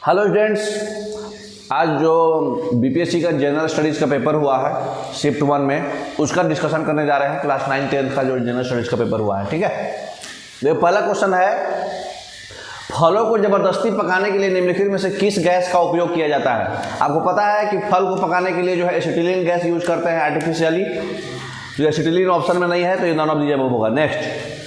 Hello students, आज जो BPSC का जनरल स्टडीज़ का पेपर हुआ है शिफ्ट 1 में, उसका डिस्कशन करने जा रहे हैं। क्लास 9 10 का जो जनरल स्टडीज़ का पेपर हुआ है, ठीक है। ये पहला क्वेश्चन है, फलों को ज़बरदस्ती पकाने के लिए निम्नलिखित में से किस गैस का उपयोग किया जाता है। आपको पता है कि फल को पकाने के लिए जो है एसिटिलीन गैस यूज करते हैं आर्टिफिशियली। तो एसिटिलीन ऑप्शन में नहीं है, तो ये नॉन ऑफ द अबव होगा। नेक्स्ट,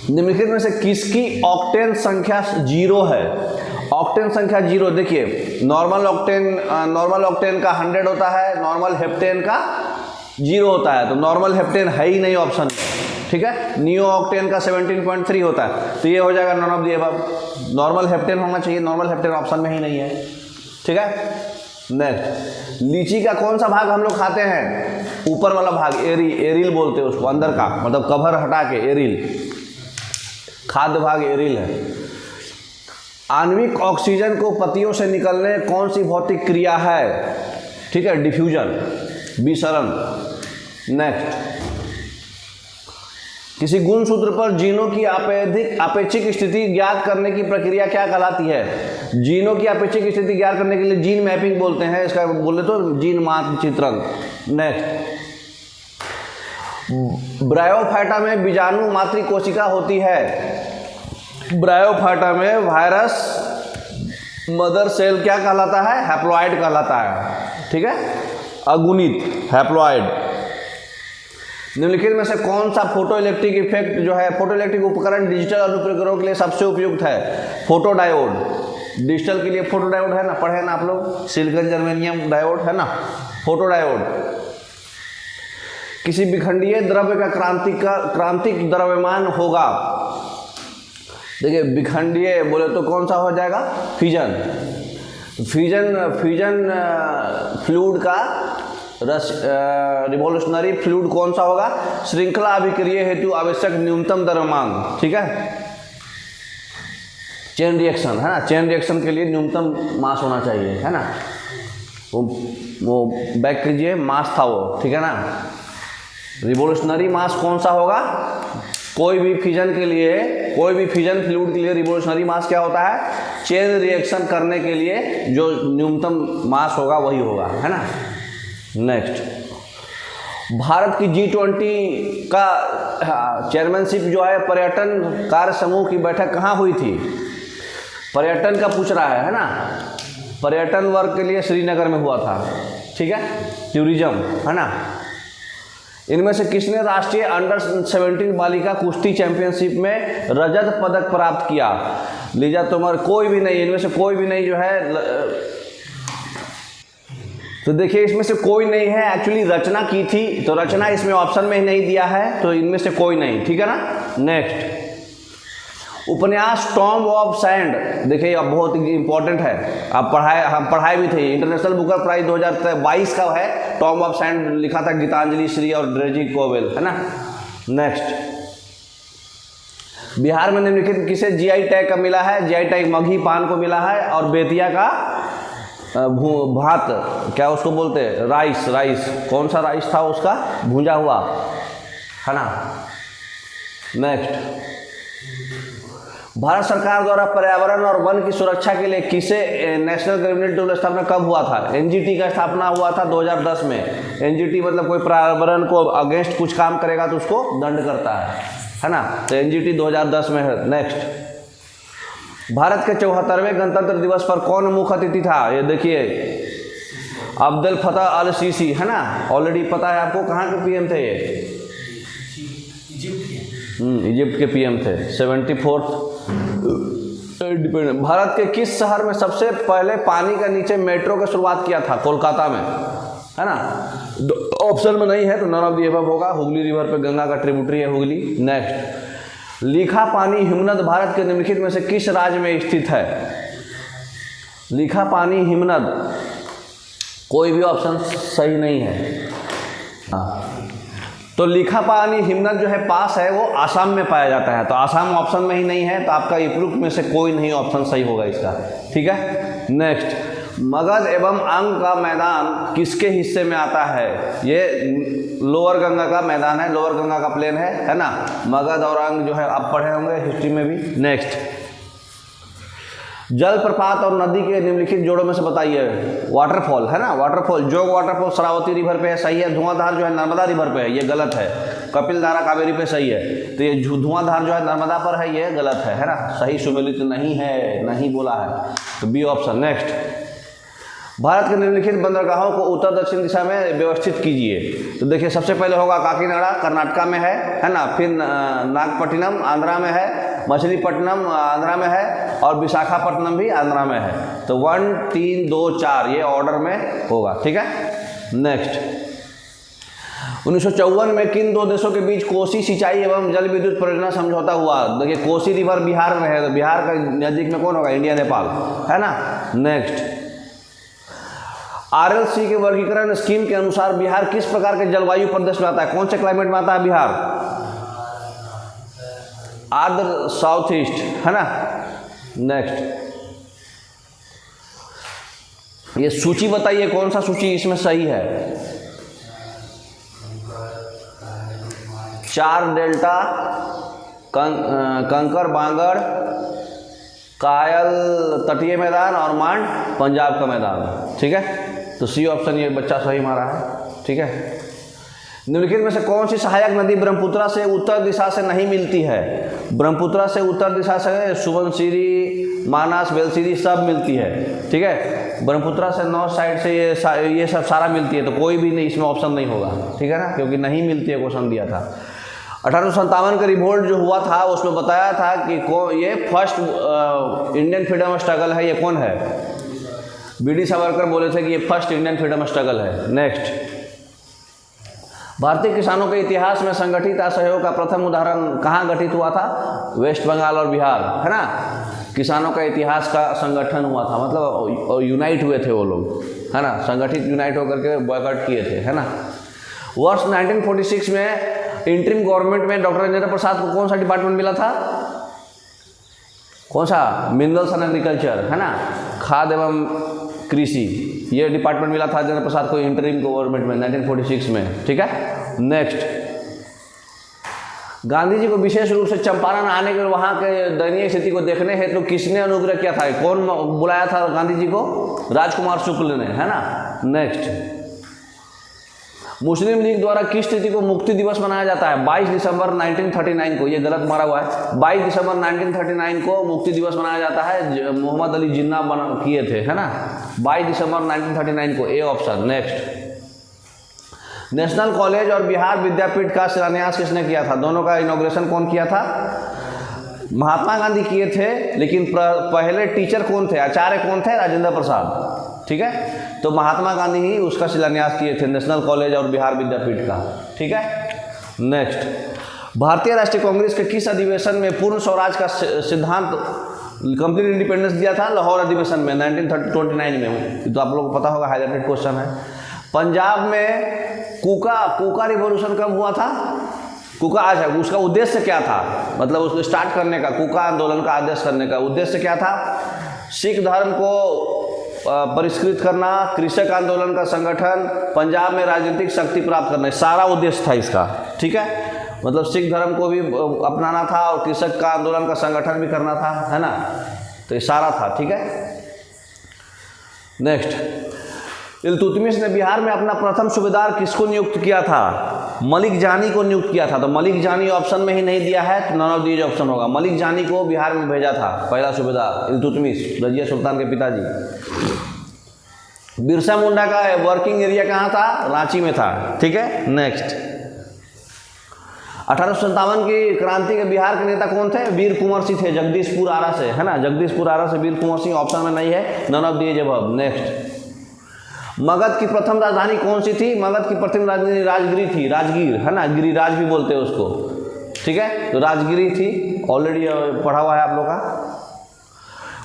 निम्नलिखित में से किसकी ऑक्टेन संख्या 0 है। ऑक्टेन संख्या 0, देखिए नॉर्मल ऑक्टेन का 100 होता है, नॉर्मल हेप्टेन का 0 होता है, तो नॉर्मल हेप्टेन है ही नहीं ऑप्शन में, ठीक है। नियो ऑक्टेन का 17.3 होता है, तो ये हो जाएगा none of the above. Normal heptane होना चाहिए, नॉर्मल हेप्टेन ऑप्शन में ही नहीं है, ठीक है। नेक्स्ट, लीची का कौन सा भाग हम लोग खाते हैं। ऊपर वाला भाग एरिल बोलते हैं उसको, अंदर का मतलब कवर हटा के एरिल, खाद्य भाग एरिल है। आणविक ऑक्सीजन को पत्तियों से निकलने कौन सी भौतिक क्रिया है, ठीक है, डिफ्यूजन, विसरण। नेक्स्ट, किसी गुण सूत्र पर जीनों की अपेक्षिक स्थिति ज्ञात करने की प्रक्रिया क्या कहलाती है। जीनों की अपेक्षिक स्थिति ज्ञात करने के लिए जीन मैपिंग बोलते हैं, इसका बोले तो जीन मानचित्रण। नेक्स्ट, ब्रायोफाइटा में बीजाणु मातृ कोशिका होती है। ब्रायोफाइटा में वायरस मदर सेल क्या कहलाता है, हैप्लॉइड कहलाता है, ठीक है, अगुणित हैप्लॉइड। निम्नलिखित में से कौन सा फोटो इलेक्ट्रिक इफेक्ट जो है, फोटो इलेक्ट्रिक उपकरण डिजिटल अनुप्रयोगों के लिए सबसे उपयुक्त है। फोटो डायोड, डिजिटल के लिए फोटो डायोड है ना, पढ़े ना आप लोग, सिलिकॉन जर्मेनियम डायोड है ना, फोटो डायोड। किसी विखंडीय द्रव्य का क्रांतिक द्रव्यमान होगा। देखिए विखंडीय बोले तो कौन सा हो जाएगा, फ्यूजन फ्लूइड का रिवोल्यूशनरी फ्लूइड कौन सा होगा, श्रृंखला अभिक्रिया हेतु आवश्यक न्यूनतम द्रव्यमान, ठीक है। चेन रिएक्शन है ना, चेन रिएक्शन के लिए न्यूनतम मास होना चाहिए, है ना। वो बैक कीजिए, मास था वो, ठीक है ना। रिवोल्यूशनरी मास कौन सा होगा, कोई भी फ्यूजन फ्लूइड के लिए रिवोल्यूशनरी मास क्या होता है, चेन रिएक्शन करने के लिए जो न्यूनतम मास होगा वही होगा, है ना। नेक्स्ट, भारत की G20 का चेयरमैनशिप जो है पर्यटन कार्य समूह की बैठक कहाँ हुई थी। पर्यटन का पूछ रहा है ना, पर्यटन वर्ग के लिए श्रीनगर में हुआ था, ठीक है, टूरिज्म, है ना। इनमें से किसने राष्ट्रीय अंडर 17 बालिका कुश्ती चैंपियनशिप में रजत पदक प्राप्त किया। लीजा तोमर, कोई भी नहीं, इनमें से कोई भी नहीं जो है। तो देखिए इसमें से कोई नहीं है, एक्चुअली रचना की थी, तो रचना इसमें ऑप्शन में ही नहीं दिया है, तो इनमें से कोई नहीं, ठीक है ना। नेक्स्ट, उपन्यास टॉम ऑफ सैंड, देखिए अब बहुत इंपॉर्टेंट है, हम पढ़ाए भी थे, इंटरनेशनल बुकर प्राइज 2022 का है। टॉम ऑफ सैंड लिखा था गीतांजलि श्री और ड्रेजी कोवेल, है ना। नेक्स्ट, बिहार में निम्नलिखित किसे जीआई टैग का मिला है। जीआई टैग मगही पान को मिला है, और बेतिया का भात, क्या उसको बोलते हैं, राइस, कौन सा राइस था उसका, भूंजा हुआ, है ना। नेक्स्ट, भारत सरकार द्वारा पर्यावरण और वन की सुरक्षा के लिए किसे नेशनल कैबिनेट टूल स्थापना कब हुआ था। एनजीटी का स्थापना हुआ था 2010 में। एनजीटी मतलब कोई पर्यावरण को अगेंस्ट कुछ काम करेगा तो उसको दंड करता है ना, तो एनजीटी 2010 में है। नेक्स्ट, भारत के 74वें गणतंत्र दिवस पर कौन मुख्य अतिथि था। ये देखिए अब्दुल फतह अल सीसी, है ना, ऑलरेडी पता है आपको, कहाँ के पीएम थे ये, इजिप्ट के पीएम थे, 74th इंडिपेंडेंस। भारत के किस शहर में सबसे पहले पानी का नीचे मेट्रो की शुरुआत किया था, कोलकाता में, है ना। ऑप्शन में नहीं है, तो नॉन ऑफ द अबव होगा। हुगली रिवर पे गंगा का ट्रिब्यूटरी है हुगली। नेक्स्ट, लीखापानी हिमनद भारत के निम्नलिखित में से किस राज्य में स्थित है। लीखापानी हिमनद, कोई भी ऑप्शन सही नहीं है। तो लीखापानी हिमनद जो है पास है वो आसाम में पाया जाता है, तो आसाम ऑप्शन में ही नहीं है, तो आपका उपरोक्त में से कोई नहीं ऑप्शन सही होगा इसका, ठीक है। नेक्स्ट, मगध एवं अंग का मैदान किसके हिस्से में आता है। ये लोअर गंगा का मैदान है, लोअर गंगा का प्लेन है ना। मगध और अंग जो है आप पढ़े होंगे हिस्ट्री में भी। नेक्स्ट, जलप्रपात और नदी के निम्नलिखित जोड़ों में से बताइए। वाटरफॉल है ना, वाटरफॉल, जोग वाटरफॉल शरावती रिवर पे है, सही है। धुआंधार जो है नर्मदा रिवर पे है, ये गलत है। कपिल धारा कावेरी पे सही है। तो ये धुआंधार जो है नर्मदा पर है, ये गलत है ना, सही सुमेलित नहीं है, नहीं बोला है, तो बी ऑप्शन। नेक्स्ट, भारत के निम्नलिखित बंदरगाहों को उत्तर दक्षिण दिशा में व्यवस्थित कीजिए। तो देखिए सबसे पहले होगा काकीनाडा, कर्नाटका में है ना, फिर नागपट्टिनम आंध्रा में है, मछलीपट्टनम आंध्रा में है, और विशाखापट्टनम भी आंध्रा में है। तो 1 3 2 4 ये ऑर्डर में होगा, ठीक है। नेक्स्ट, 1954 में किन दो देशों के बीच कोसी सिंचाई एवं जल विद्युत परियोजना समझौता हुआ? देखिए कोसी रिवर बिहार में है, तो बिहार का नज़दीक में कौन होगा? इंडिया नेपाल, है ना। नेक्स्ट, RLC के वर्गीकरण स्कीम के अनुसार बिहार किस प्रकार के जलवायु प्रदेश में आता है? कौन से क्लाइमेट में आता है बिहार? आर्द्र साउथ ईस्ट, है ना। नेक्स्ट, ये सूची बताइए कौन सा सूची इसमें सही है? 4 डेल्टा, कंकर बांगड़, कायल तटीय मैदान और मांड पंजाब का मैदान, ठीक है। तो सी ऑप्शन ये बच्चा सही मारा है, ठीक है। निम्नलिखित में से कौन सी सहायक नदी ब्रह्मपुत्रा से उत्तर दिशा से नहीं मिलती है? ब्रह्मपुत्रा से उत्तर दिशा से सुबनसिरी, मानस, बेलसिरी सब मिलती है, ठीक है। ब्रह्मपुत्रा से नॉर्थ साइड से ये सब सारा मिलती है, तो कोई भी नहीं इसमें ऑप्शन नहीं होगा, ठीक है ना, क्योंकि नहीं मिलती है, क्वेश्चन दिया था। 1857 का रिवोल्ट जो हुआ था उसमें बताया था कि ये फर्स्ट इंडियन फ्रीडम स्ट्रगल है। ये कौन है? BD सावरकर बोले थे कि ये फर्स्ट इंडियन फ्रीडम स्ट्रगल है। नेक्स्ट, भारतीय किसानों के इतिहास में संगठित असहयोग का प्रथम उदाहरण कहाँ गठित हुआ था? वेस्ट बंगाल और बिहार, है ना। किसानों का इतिहास का संगठन हुआ था, मतलब यूनाइट हुए थे वो लोग, है ना, संगठित यूनाइट होकर के बॉयकॉट किए थे, है ना। वर्ष 1946 में इंटरिम गवर्नमेंट में डॉक्टर राजेंद्र प्रसाद को कौन सा डिपार्टमेंट मिला था? कौन सा? मिनरल्स एंड एग्रीकल्चर, है ना, खाद एवं कृषि, ये डिपार्टमेंट मिला था राजेंद्र प्रसाद को इंटरिम गवर्नमेंट में 1946 में, ठीक है। नेक्स्ट, गांधी जी को विशेष रूप से चंपारण आने के वहाँ के दयनीय स्थिति को देखने हेतु तो किसने अनुग्रह किया था? कौन बुलाया था गांधी जी को? राजकुमार शुक्ल ने, है ना। नेक्स्ट, मुस्लिम लीग द्वारा किस तिथि को मुक्ति दिवस मनाया जाता है? 22 दिसंबर 1939 को, ये गलत मारा हुआ है। 22 दिसंबर 1939 को मुक्ति दिवस मनाया जाता है, मोहम्मद अली जिन्ना किए थे, है ना, 22 दिसंबर 1939 को, A option. Next, national college और बिहार विद्यापीठ का शिलान्यास किसने किया था? दोनों का इनॉग्रेशन कौन किया था? महात्मा गांधी किए थे, लेकिन पहले टीचर कौन थे? आचार्य कौन थे? राजेंद्र प्रसाद, ठीक है। तो महात्मा गांधी ही उसका शिलान्यास किए थे, नेशनल कॉलेज और बिहार विद्यापीठ का, ठीक है। नेक्स्ट, भारतीय राष्ट्रीय कांग्रेस के किस अधिवेशन में पूर्ण स्वराज का सिद्धांत, कंप्लीट इंडिपेंडेंस दिया था? लाहौर अधिवेशन में 1929 में, तो आप लोगों को पता होगा, हाईलाइटेड क्वेश्चन है। पंजाब में कूका रिवॉल्यूशन कब हुआ था? कूका आज है, उसका उद्देश्य क्या था? मतलब उसको स्टार्ट करने का, कूका आंदोलन का आदेश करने का उद्देश्य क्या था? सिख धर्म को परिष्कृत करना, कृषक आंदोलन का संगठन, पंजाब में राजनीतिक शक्ति प्राप्त करना, सारा उद्देश्य था इसका, ठीक है। मतलब सिख धर्म को भी अपनाना था और कृषक का आंदोलन का संगठन भी करना था, है ना, तो ये सारा था, ठीक है। नेक्स्ट, इल्तुतमिश ने बिहार में अपना प्रथम सूबेदार किसको नियुक्त किया था? मलिक जानी को नियुक्त किया था। तो मलिक जानी ऑप्शन में ही नहीं दिया है, तो नॉन ऑफ दीज ऑप्शन होगा। मलिक जानी को बिहार में भेजा था पहला सूबेदार इल्तुतमिश, रजिया सुल्तान के पिताजी। बिरसा मुंडा का वर्किंग एरिया कहाँ था? रांची में था, ठीक है। नेक्स्ट, 1857 की क्रांति के बिहार के नेता कौन थे? वीर कुंवर सिंह थे, जगदीशपुर आरा से, है ना, जगदीशपुर आरा से वीर कुंवर सिंह, ऑप्शन में नहीं है, none of these above. Next, Magadh की प्रथम राजधानी कौन सी थी? मगध की प्रथम राजधानी राजगिरी थी, राजगीर, है ना, गिरिराज भी बोलते हैं उसको, ठीक है, तो राजगिरी थी, ऑलरेडी पढ़ा हुआ है आप लोग का।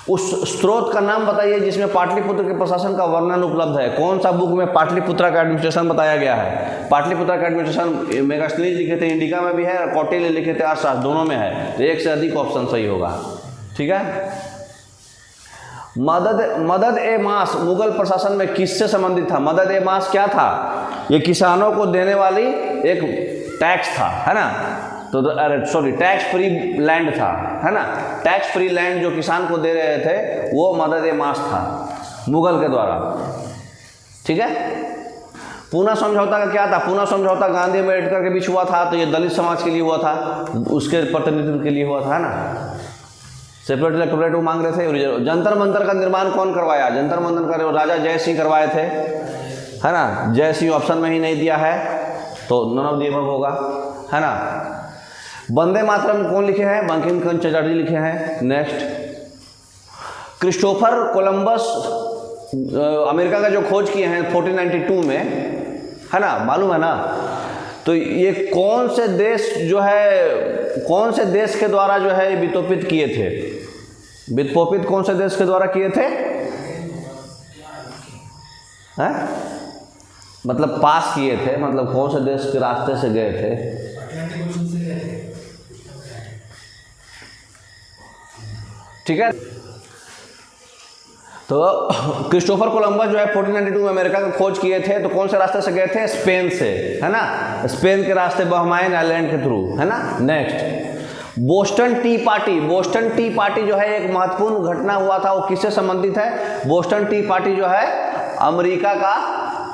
उस स्रोत का नाम बताइए जिसमें पाटलिपुत्र के प्रशासन का वर्णन उपलब्ध है। कौन सा बुक में पाटलिपुत्र का एडमिनिस्ट्रेशन बताया गया है? पाटलिपुत्र का एडमिनिस्ट्रेशन मेगास्थनीज लिखे थे, इंडिका में भी है, और कौटिल्य लिखे थे, अर्थशास्त्र, दोनों में है, तो एक से अधिक ऑप्शन सही होगा, ठीक है। मदद ए मास मुगल प्रशासन में किससे संबंधित था? मदद ए मास क्या था? ये किसानों को देने वाली एक टैक्स था, है ना, तो सॉरी टैक्स फ्री लैंड था, है ना। टैक्स फ्री लैंड जो किसान को दे रहे थे वो मदद-ए-मास था मुगल के द्वारा, ठीक है। पूना समझौता का क्या था? पूना समझौता गांधी अम्बेडकर के बीच हुआ था, तो ये दलित समाज के लिए हुआ था, उसके प्रतिनिधित्व के लिए हुआ था, है ना। सेपरेट इलेक्टोरेट वो मांग रहे थे। जंतर मंतर का निर्माण कौन करवाया? जंतर मंतर का राजा जय सिंह करवाए थे, है ना। जय सिंह ऑप्शन में ही नहीं दिया है, तो नन ऑफ द अबव होगा, है ना। वंदे मातरम कौन लिखे हैं? बंकिम चंद्र चटर्जी लिखे हैं। नेक्स्ट, क्रिस्टोफर कोलंबस अमेरिका का जो खोज किए हैं 1492 में, है ना, मालूम है ना। तो ये कौन से देश जो है, कौन से देश के द्वारा जो है वितोपित किए थे? वितोपित कौन से देश के द्वारा किए थे? हैं? मतलब पास किए थे, मतलब कौन से देश के रास्ते से गए थे? ठीक है। तो क्रिस्टोफर कोलंबस जो है 1492 में अमेरिका का खोज किए थे, तो कौन से रास्ते से गए थे? स्पेन से, है ना। स्पेन के रास्ते बहमाइन आइलैंड के थ्रू, है ना। Next, Boston T party. Boston T party जो है एक महत्वपूर्ण घटना हुआ था, वो किससे संबंधित है? बोस्टन टी पार्टी जो है अमेरिका का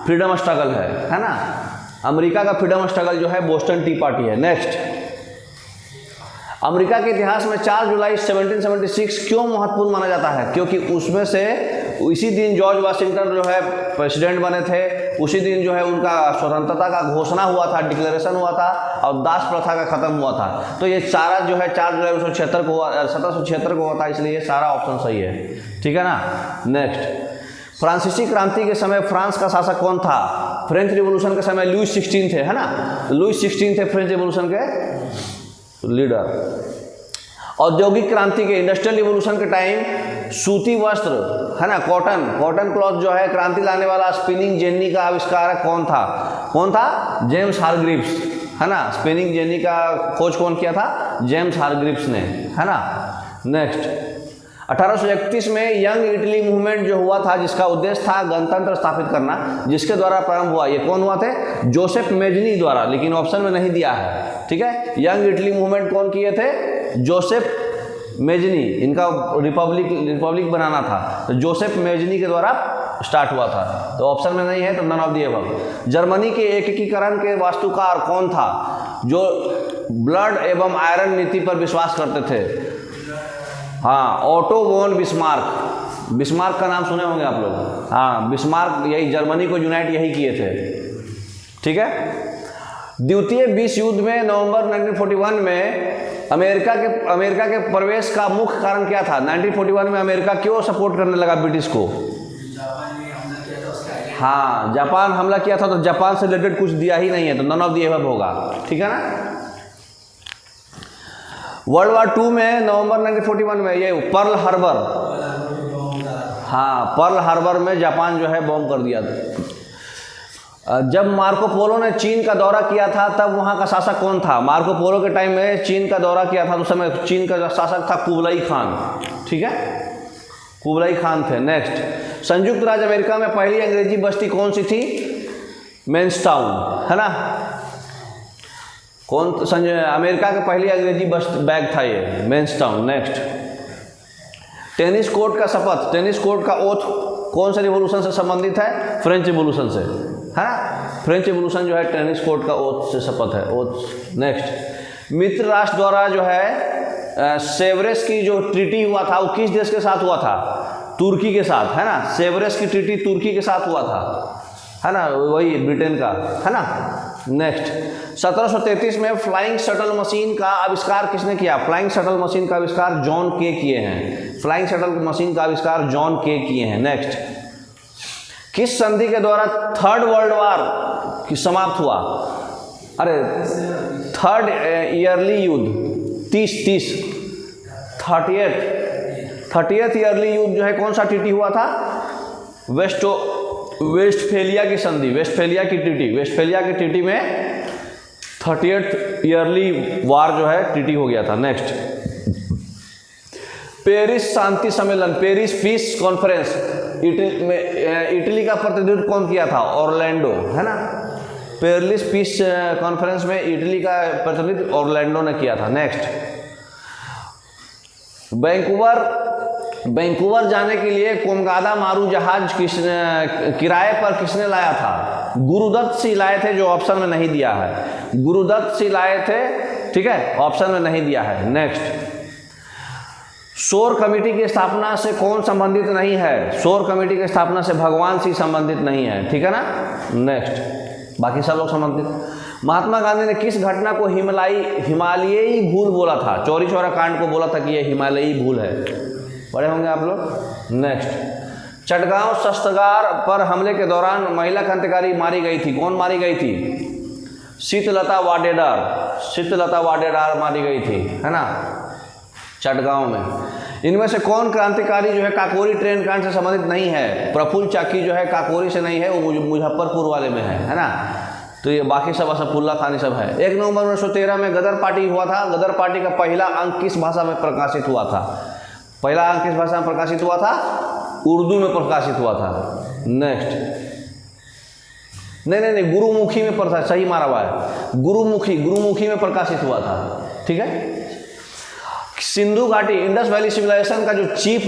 फ्रीडम स्ट्रगल है ना। अमेरिका का फ्रीडम स्ट्रगल जो है बोस्टन टी पार्टी है। नेक्स्ट, अमेरिका के इतिहास में 4 जुलाई 1776 क्यों महत्वपूर्ण माना जाता है? क्योंकि उसमें से इसी दिन जॉर्ज वाशिंगटन जो है प्रेसिडेंट बने थे, उसी दिन जो है उनका स्वतंत्रता का घोषणा हुआ था, डिक्लेरेशन हुआ था, और दास प्रथा का खत्म हुआ था। तो ये सारा जो है 4 जुलाई 1776 को 1776 को होता है, इसलिए ये सारा ऑप्शन सही है, ठीक है ना। नेक्स्ट, फ्रांसीसी क्रांति के समय फ्रांस का शासक कौन था? फ्रेंच रिवॉल्यूशन के समय लुई 16 थे, है ना। लुई 16 थे फ्रेंच रिवॉल्यूशन के लीडर। औद्योगिक क्रांति के इंडस्ट्रियल रिवॉल्यूशन के टाइम सूती वस्त्र, है ना, कॉटन क्लॉथ जो है क्रांति लाने वाला स्पिनिंग जेनी का आविष्कारक कौन था? कौन था? जेम्स हारग्रीव्स, है ना। स्पिनिंग जेनी का खोज कौन किया था? जेम्स हारग्रीव्स ने, है ना। नेक्स्ट, 1831 में यंग इटली मूवमेंट जो हुआ था, जिसका उद्देश्य था गणतंत्र स्थापित करना, जिसके द्वारा प्रारंभ हुआ, ये कौन हुआ थे? जोसेफ मेजनी द्वारा, लेकिन ऑप्शन में नहीं दिया है, ठीक है। यंग इटली मूवमेंट कौन किए थे? Joseph Mazzini. इनका रिपब्लिक बनाना था, तो जोसेफ मेजनी के द्वारा स्टार्ट हुआ था, तो ऑप्शन में नहीं है, तो none of the above. Germany के एकीकरण के वास्तुकार कौन था, जो ब्लड एवं आयरन नीति पर विश्वास करते थे? हाँ, ऑटो वॉन बिस्मार्क। बिस्मार्क का नाम सुने होंगे आप लोग। हाँ, बिस्मार्क यही जर्मनी को यूनाइट यही किए थे, ठीक है। द्वितीय विश्व युद्ध में नवंबर 1941 में अमेरिका के प्रवेश का मुख्य कारण क्या था? 1941 में अमेरिका क्यों सपोर्ट करने लगा ब्रिटिश को? हाँ, जापान हमला किया था, तो जापान से रिलेटेड कुछ दिया ही नहीं है, तो नन ऑफ द अबव होगा, ठीक है ना। वर्ल्ड वार 2 में नवंबर 1941 में ये पर्ल हार्बर, हाँ, पर्ल हार्बर में जापान जो है बॉम्ब कर दिया था। जब मार्को पोलो ने चीन का दौरा किया था, तब वहाँ का शासक कौन था? मार्को पोलो के टाइम में चीन का दौरा किया था, उस समय चीन का शासक था कुबलाई खान, ठीक है, कुबलाई खान थे। नेक्स्ट, संयुक्त राज्य अमेरिका में पहली अंग्रेजी बस्ती कौन सी थी? मेन्सटाउन, है ना। अमेरिका के पहली अंग्रेजी बैग था ये मेन्सटाउन। नेक्स्ट, टेनिस कोर्ट का शपथ, टेनिस कोर्ट का ओथ कौन से रिवॉल्यूशन से संबंधित है? फ्रेंच रिवॉल्यूशन से, है ना। फ्रेंच रिवॉल्यूशन जो है टेनिस कोर्ट का ओथ से शपथ है, ओथ। नेक्स्ट, मित्र राष्ट्र द्वारा जो है सेवरेस की जो ट्रीटी हुआ था, वो किस देश के साथ हुआ था? तुर्की के साथ, है ना। सेवरेस की ट्रीटी तुर्की के साथ हुआ था, है ना, वही ब्रिटेन का, है ना। नेक्स्ट, 1733 में फ्लाइंग शटल मशीन का आविष्कार किसने किया? फ्लाइंग शटल मशीन का आविष्कार जॉन के किए हैं। फ्लाइंग शटल मशीन का आविष्कार जॉन के किए हैं। नेक्स्ट, किस संधि के द्वारा थर्ड वर्ल्ड वार की समाप्त हुआ? अरे, थर्ड ईयरली युद्ध, 30th ईयरली युद्ध जो है कौन सा ट्रीटी हुआ था? वेस्टफेलिया की संधि, वेस्टफेलिया की ट्रीटी में 30th ईयरली वार जो है ट्रीटी हो गया था। नेक्स्ट, पेरिस शांति सम्मेलन, पेरिस पीस कॉन्फ्रेंस, इटली का प्रतिनिधित्व कौन किया था? ऑरलैंडो, है ना। पेरिस पीस कॉन्फ्रेंस में इटली का प्रतिनिधित्व ऑरलैंडो ने किया था। नेक्स्ट, वैंकूवर जाने के लिए कोमगादा मारू जहाज किराए पर किसने लाया था? गुरुदत्त सिंह लाए थे, जो ऑप्शन में नहीं दिया है। गुरुदत्त सिंह लाए थे, ठीक है, ऑप्शन में नहीं दिया है। नेक्स्ट, शोर कमेटी की स्थापना से कौन संबंधित नहीं है? शोर कमेटी की स्थापना से भगवान सिंह संबंधित नहीं है, ठीक है ना। नेक्स्ट, बाकी सब लोग संबंधित। महात्मा गांधी ने किस घटना को हिमालयी भूल बोला था? चौरी चौरा कांड को बोला था कि यह हिमालयी भूल है, पढ़े होंगे आप लोग। नेक्स्ट, चटगांव शस्त्रागार पर हमले के दौरान महिला क्रांतिकारी मारी गई थी, कौन मारी गई थी? शीतलता वाडेदार मारी गई थी, है ना, चटगांव में। इनमें से कौन क्रांतिकारी जो है काकोरी ट्रेन कांड से संबंधित नहीं है? प्रफुल्ल चाकी जो है काकोरी से नहीं है, वो मुजफ्फरपुर वाले में है ना। तो ये बाकी सब असफुल्ला खानी सब है। 1 नवंबर 1913 में गदर पार्टी हुआ था। गदर पार्टी का पहला अंक किस भाषा में प्रकाशित हुआ था? पहला अंक किस भाषा में प्रकाशित हुआ था? उर्दू में प्रकाशित हुआ था। नेक्स्ट, नहीं, गुरुमुखी में प्रकाशित, सही मारा हुआ है, गुरुमुखी में प्रकाशित हुआ था, ठीक है। सिंधु घाटी इंडस वैली सिविलाइजेशन का जो चीफ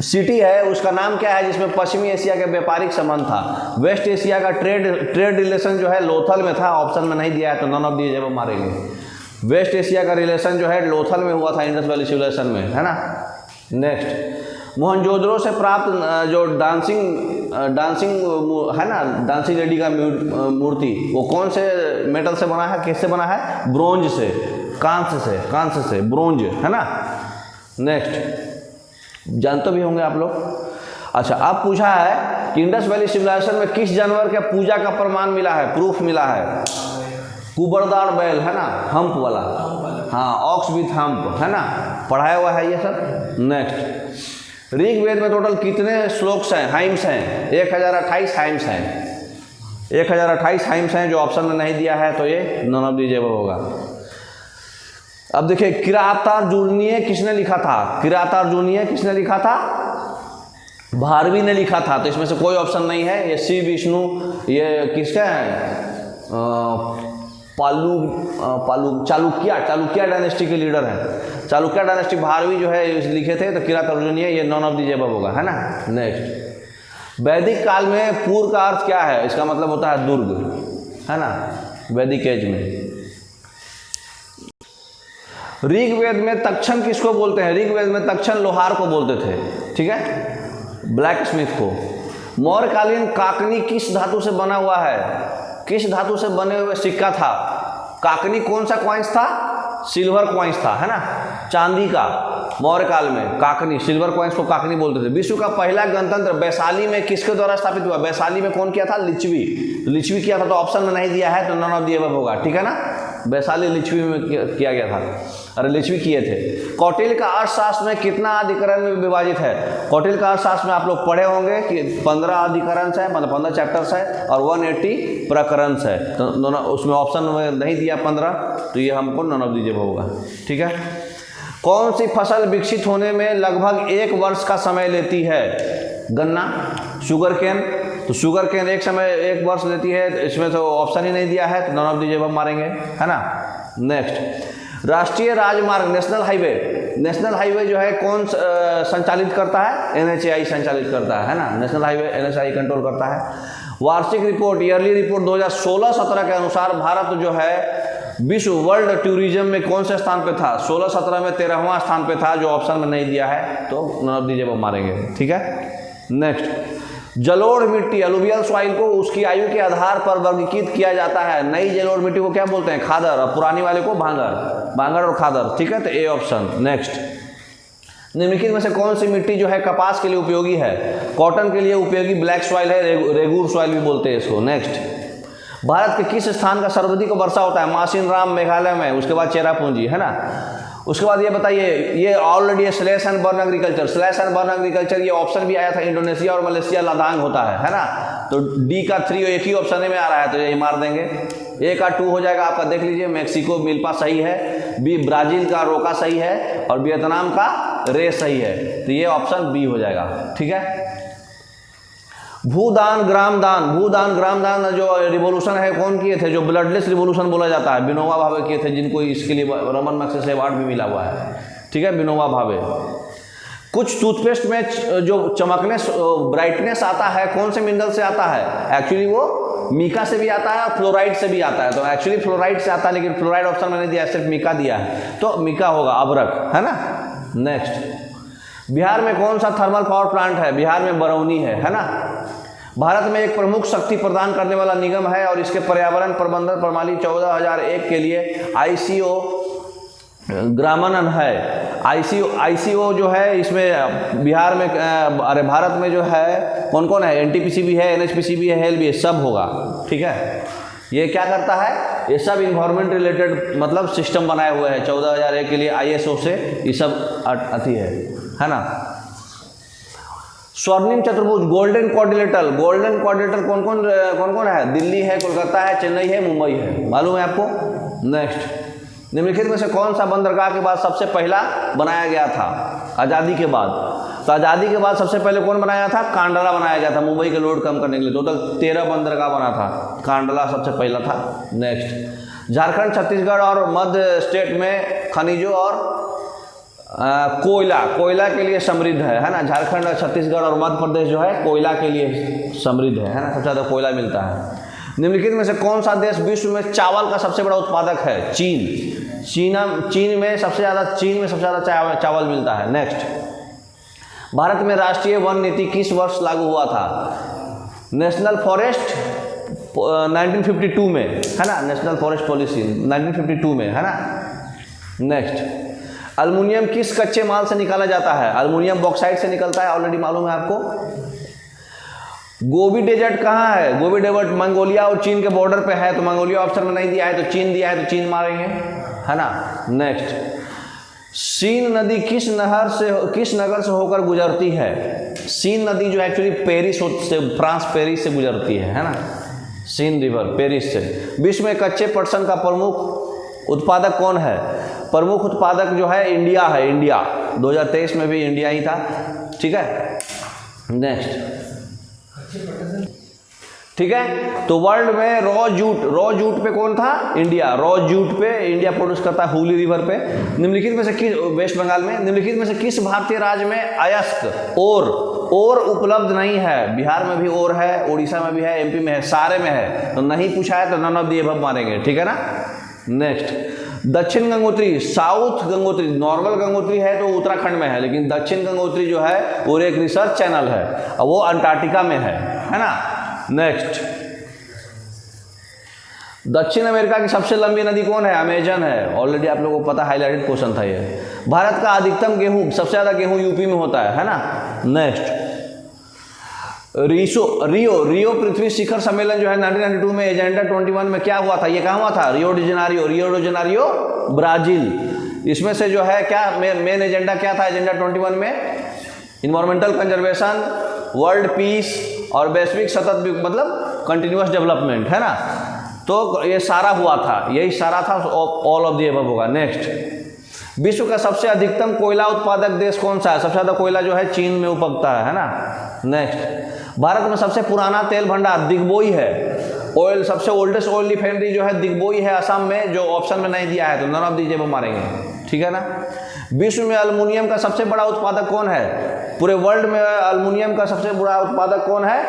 सिटी है उसका नाम क्या है, जिसमें पश्चिमी एशिया के व्यापारिक संबंध था? वेस्ट एशिया का ट्रेड रिलेशन जो है लोथल में था, ऑप्शन में नहीं दिया है तो नॉन ऑफ दिए जब मारेंगे। वेस्ट एशिया का रिलेशन जो है लोथल में हुआ था, इंडस वैली सिविलाइजेशन में, है ना। नेक्स्ट, मोहनजोदड़ो से प्राप्त जो डांसिंग है ना, डांसिंग लेडी का मूर्ति, वो कौन से मेटल से बना है, किससे बना है? ब्रोंज से, कांस्य से, ब्रोंज, है ना। नेक्स्ट, जानते भी होंगे आप लोग। अच्छा, अब पूछा है कि इंडस वैली सिविलाइजेशन में किस जानवर के पूजा का प्रमाण मिला है, प्रूफ मिला है? कुबरदार बैल, है ना, हम्प वाला, हाँ, ऑक्स विथ हम्प, है ना, पढ़ाया हुआ है ये सब। नेक्स्ट, ऋग्वेद में टोटल कितने श्लोक्स हैं, हाइम्स हैं? 1028 हाइम्स हैं, 1028 हाइम्स हैं, जो ऑप्शन में नहीं दिया है तो ये नॉन ऑफ दीजिएबल होगा। अब देखिए, किरातार्जुनीय किसने लिखा था? किरातार्जुनीय किसने लिखा था? भारवी ने लिखा था, तो इसमें से कोई ऑप्शन नहीं है। ये श्री विष्णु, ये किसका है? चालुक्य डायनेस्टी के लीडर हैं। चालुक्य डायनेस्टी भारवी जो है लिखे थे, तो किरातार्जुनीय ये नॉन ऑफ दीजिएबल होगा, है ना। नेक्स्ट, वैदिक काल में पूर्व का अर्थ क्या है? इसका मतलब होता है दुर्ग, है ना, वैदिक एज में। ऋग्वेद में तक्षण किसको बोलते हैं? ऋग्वेद में तक्षण लोहार को बोलते थे, ठीक है, ब्लैक स्मिथ को। मौर्यकालीन काकनी किस धातु से बना हुआ है? किस धातु से बने हुए सिक्का था? काकनी कौन सा कॉइन्स था? सिल्वर कॉइन्स था, है ना, चांदी का। मौर्यकाल में काकनी, सिल्वर कॉइन्स को काकनी बोलते थे। विश्व का पहला गणतंत्र वैशाली में किसके द्वारा स्थापित हुआ? वैशाली में कौन किया था? लिच्छवी किया था, तो ऑप्शन में नहीं दिया है तो नॉन ऑफ द अबव होगा, ठीक है ना। वैशाली लिच्छवी में किया गया था, अरे लिच्छवी किए थे। कौटिल्य का अर्थशास्त्र में कितना अधिकरण में विभाजित है? कौटिल्य का अर्थशास्त्र में आप लोग पढ़े होंगे कि 15 अधिकरण है, मतलब 15 चैप्टर्स है और 180 प्रकरण है, तो उसमें ऑप्शन में नहीं दिया 15, तो ये हमको नॉन ऑफ दीजिए होगा, ठीक है। कौन सी फसल विकसित होने में लगभग 1 वर्ष का समय लेती है? गन्ना, शुगर केन, तो शुगर केन 1 वर्ष लेती है, इसमें तो ऑप्शन ही नहीं दिया है तो नॉन ऑफ दीजिए हम मारेंगे, है ना। नेक्स्ट, राष्ट्रीय राजमार्ग नेशनल हाईवे जो है कौन संचालित करता है? NHAI संचालित करता है ना, नेशनल हाईवे NHAI कंट्रोल करता है। वार्षिक रिपोर्ट, ईयरली रिपोर्ट 2016-17 के अनुसार भारत जो है विश्व वर्ल्ड टूरिज्म में कौन से स्थान पे था? 16-17 में 13वां स्थान पे था, जो ऑप्शन में नहीं दिया है तो नॉन ऑफ दीजिए मारेंगे, ठीक है। नेक्स्ट, जलोढ़ मिट्टी अलुवियल सॉइल को उसकी आयु के आधार पर वर्गीकृत किया जाता है। नई जलोढ़ मिट्टी को क्या बोलते हैं? खादर, और पुरानी वाले को भांगर और खादर, ठीक है, तो ए ऑप्शन। नेक्स्ट, निम्नलिखित में से कौन सी मिट्टी जो है कपास के लिए उपयोगी है? कॉटन के लिए उपयोगी ब्लैक सॉइल है, रेगूर सॉइल भी बोलते हैं इसको। नेक्स्ट, भारत के किस स्थान का सर्वाधिक वर्षा होता है? मासिनराम मेघालय में, उसके बाद चेरापूंजी, है ना। उसके बाद ये बताइए, ये already slash and burn agriculture, ये ऑप्शन भी आया था, इंडोनेशिया और मलेशिया लद्दाख होता है ना। तो डी का 3 एक ही ऑप्शन में आ रहा है, तो यही मार देंगे। ए का 2 हो जाएगा आपका, देख लीजिए, मैक्सिको मिल्पा सही है, बी ब्राजील का रोका सही है, और वियतनाम का रे सही है, तो ये ऑप्शन बी हो जाएगा, ठीक है। भूदान ग्राम दान जो रिवॉल्यूशन है कौन किए थे, जो ब्लडलेस रिवॉल्यूशन बोला जाता है, विनोबा भावे किए थे, जिनको इसके लिए रमन मैग्सेसे अवार्ड भी मिला हुआ है, ठीक है, विनोबा भावे। कुछ टूथपेस्ट में जो चमकने ब्राइटनेस आता है कौन से मिनरल से आता है, एक्चुअली वो मीका से भी आता है और फ्लोराइड से भी आता है। तो एक्चुअली फ्लोराइड से आता है, लेकिन फ्लोराइड ऑप्शन मैंने दिया, सिर्फ मीका दिया है, तो मीका होगा, अबरक, है ना। नेक्स्ट, बिहार में कौन सा थर्मल पावर प्लांट है, बिहार में बरौनी है ना। भारत में एक प्रमुख शक्ति प्रदान करने वाला निगम है और इसके पर्यावरण प्रबंधन प्रणाली 14,001 के लिए ICO ग्रामनन है। ICO जो है इसमें बिहार में अरे भारत में जो है कौन कौन है, NTPC भी है, NHPC भी है, हेल भी है, सब होगा, ठीक है। ये क्या करता है, ये सब इन्वायरमेंट रिलेटेड मतलब सिस्टम बनाए हुए हैं 14,001 के लिए ISO से, ये सब अति है ना। स्वर्णिम चतुर्भुज, गोल्डन क्वाड्रिलेटरल कौन कौन है, दिल्ली है, कोलकाता है, चेन्नई है, मुंबई है, मालूम है आपको। नेक्स्ट, निम्नलिखित में से कौन सा बंदरगाह के बाद सबसे पहला बनाया गया था आज़ादी के बाद। तो आज़ादी के बाद सबसे पहले कौन बनाया था, कांडला बनाया गया था, मुंबई के लोड कम करने के लिए। टोटल 13 बंदरगाह बना था, कांडला सबसे पहला था। नेक्स्ट, झारखंड, छत्तीसगढ़ और मध्य स्टेट में खनिजों और कोयला के लिए समृद्ध है ना। झारखंड और छत्तीसगढ़ और मध्य प्रदेश जो है कोयला के लिए समृद्ध है ना, सबसे ज़्यादा कोयला मिलता है। निम्नलिखित में से कौन सा देश विश्व में चावल का सबसे बड़ा उत्पादक है, चीन में सबसे ज़्यादा चावल मिलता है। नेक्स्ट, भारत में राष्ट्रीय वन नीति किस वर्ष लागू हुआ था, नेशनल फॉरेस्ट 1952 में, है ना, नेशनल फॉरेस्ट पॉलिसी 1952 में, है ना। नेक्स्ट, अल्मुनियम किस कच्चे माल से निकाला जाता है, अल्मुनियम बॉक्साइट से निकलता है, ऑलरेडी मालूम है आपको। गोबी डेजर्ट कहाँ है, गोबी डेजर्ट मंगोलिया और चीन के बॉर्डर पे है, तो मंगोलिया ऑप्शन में नहीं दिया है, तो चीन दिया है, तो चीन मारेंगे, है ना। नेक्स्ट, सीन नदी किस नगर से होकर गुजरती है, सीन नदी जो एक्चुअली पेरिस से, फ्रांस पेरिस से गुजरती है ना, सीन रिवर पेरिस से। विश्व में कच्चे पटसन का प्रमुख उत्पादक कौन है, प्रमुख उत्पादक जो है इंडिया है, इंडिया 2023 में भी इंडिया ही था, ठीक है। नेक्स्ट, ठीक है, तो वर्ल्ड में रॉ जूट पे कौन था, इंडिया, रॉ जूट पे इंडिया प्रोड्यूस करता है, हुगली रिवर पे। निम्नलिखित में से किस, वेस्ट बंगाल में, निम्नलिखित में से किस भारतीय राज्य में अयस्क और उपलब्ध नहीं है, बिहार में भी और है, उड़ीसा में भी है, MP में है, सारे में है, तो नहीं पूछा है तो नन ऑफ द अबव मारेंगे, ठीक है ना। नेक्स्ट, दक्षिण गंगोत्री, साउथ गंगोत्री, नॉर्मल गंगोत्री है तो उत्तराखंड में है, लेकिन दक्षिण गंगोत्री जो है वो एक रिसर्च चैनल है और वो अंटार्कटिका में है ना। नेक्स्ट, दक्षिण अमेरिका की सबसे लंबी नदी कौन है, अमेजन है, ऑलरेडी आप लोगों को पता, हाईलाइटेड क्वेश्चन था ये। भारत का अधिकतम गेहूं, सबसे ज्यादा गेहूं यूपी में होता है ना। नेक्स्ट, रियो पृथ्वी शिखर सम्मेलन जो है 1992 में एजेंडा 21 में क्या हुआ था, ये कहाँ हुआ था, रियो डी जेनेरियो ब्राजील। इसमें से जो है क्या मेन एजेंडा क्या था एजेंडा 21 में, इन्वायरमेंटल कंजर्वेशन, वर्ल्ड पीस और वैश्विक सतत मतलब कंटिन्यूअस डेवलपमेंट, है ना। तो ये सारा हुआ था, यही सारा था, ऑल ऑफ द अबव होगा। नेक्स्ट, विश्व का सबसे अधिकतम कोयला उत्पादक देश कौन सा है, सबसे ज़्यादा कोयला जो है चीन में उपजता है ना। नेक्स्ट, भारत में सबसे पुराना तेल भंडार दिग्बोई है, ऑयल सबसे ओल्डेस्ट ऑयल रिफाइनरी जो है दिग्बोई है असम में, जो ऑप्शन में नहीं दिया है, तो नन ऑफ दीजिए वो मारेंगे, ठीक है ना। विश्व में अल्मुनियम का सबसे बड़ा उत्पादक कौन है, पूरे वर्ल्ड में अल्मुनियम का सबसे बड़ा उत्पादक कौन है,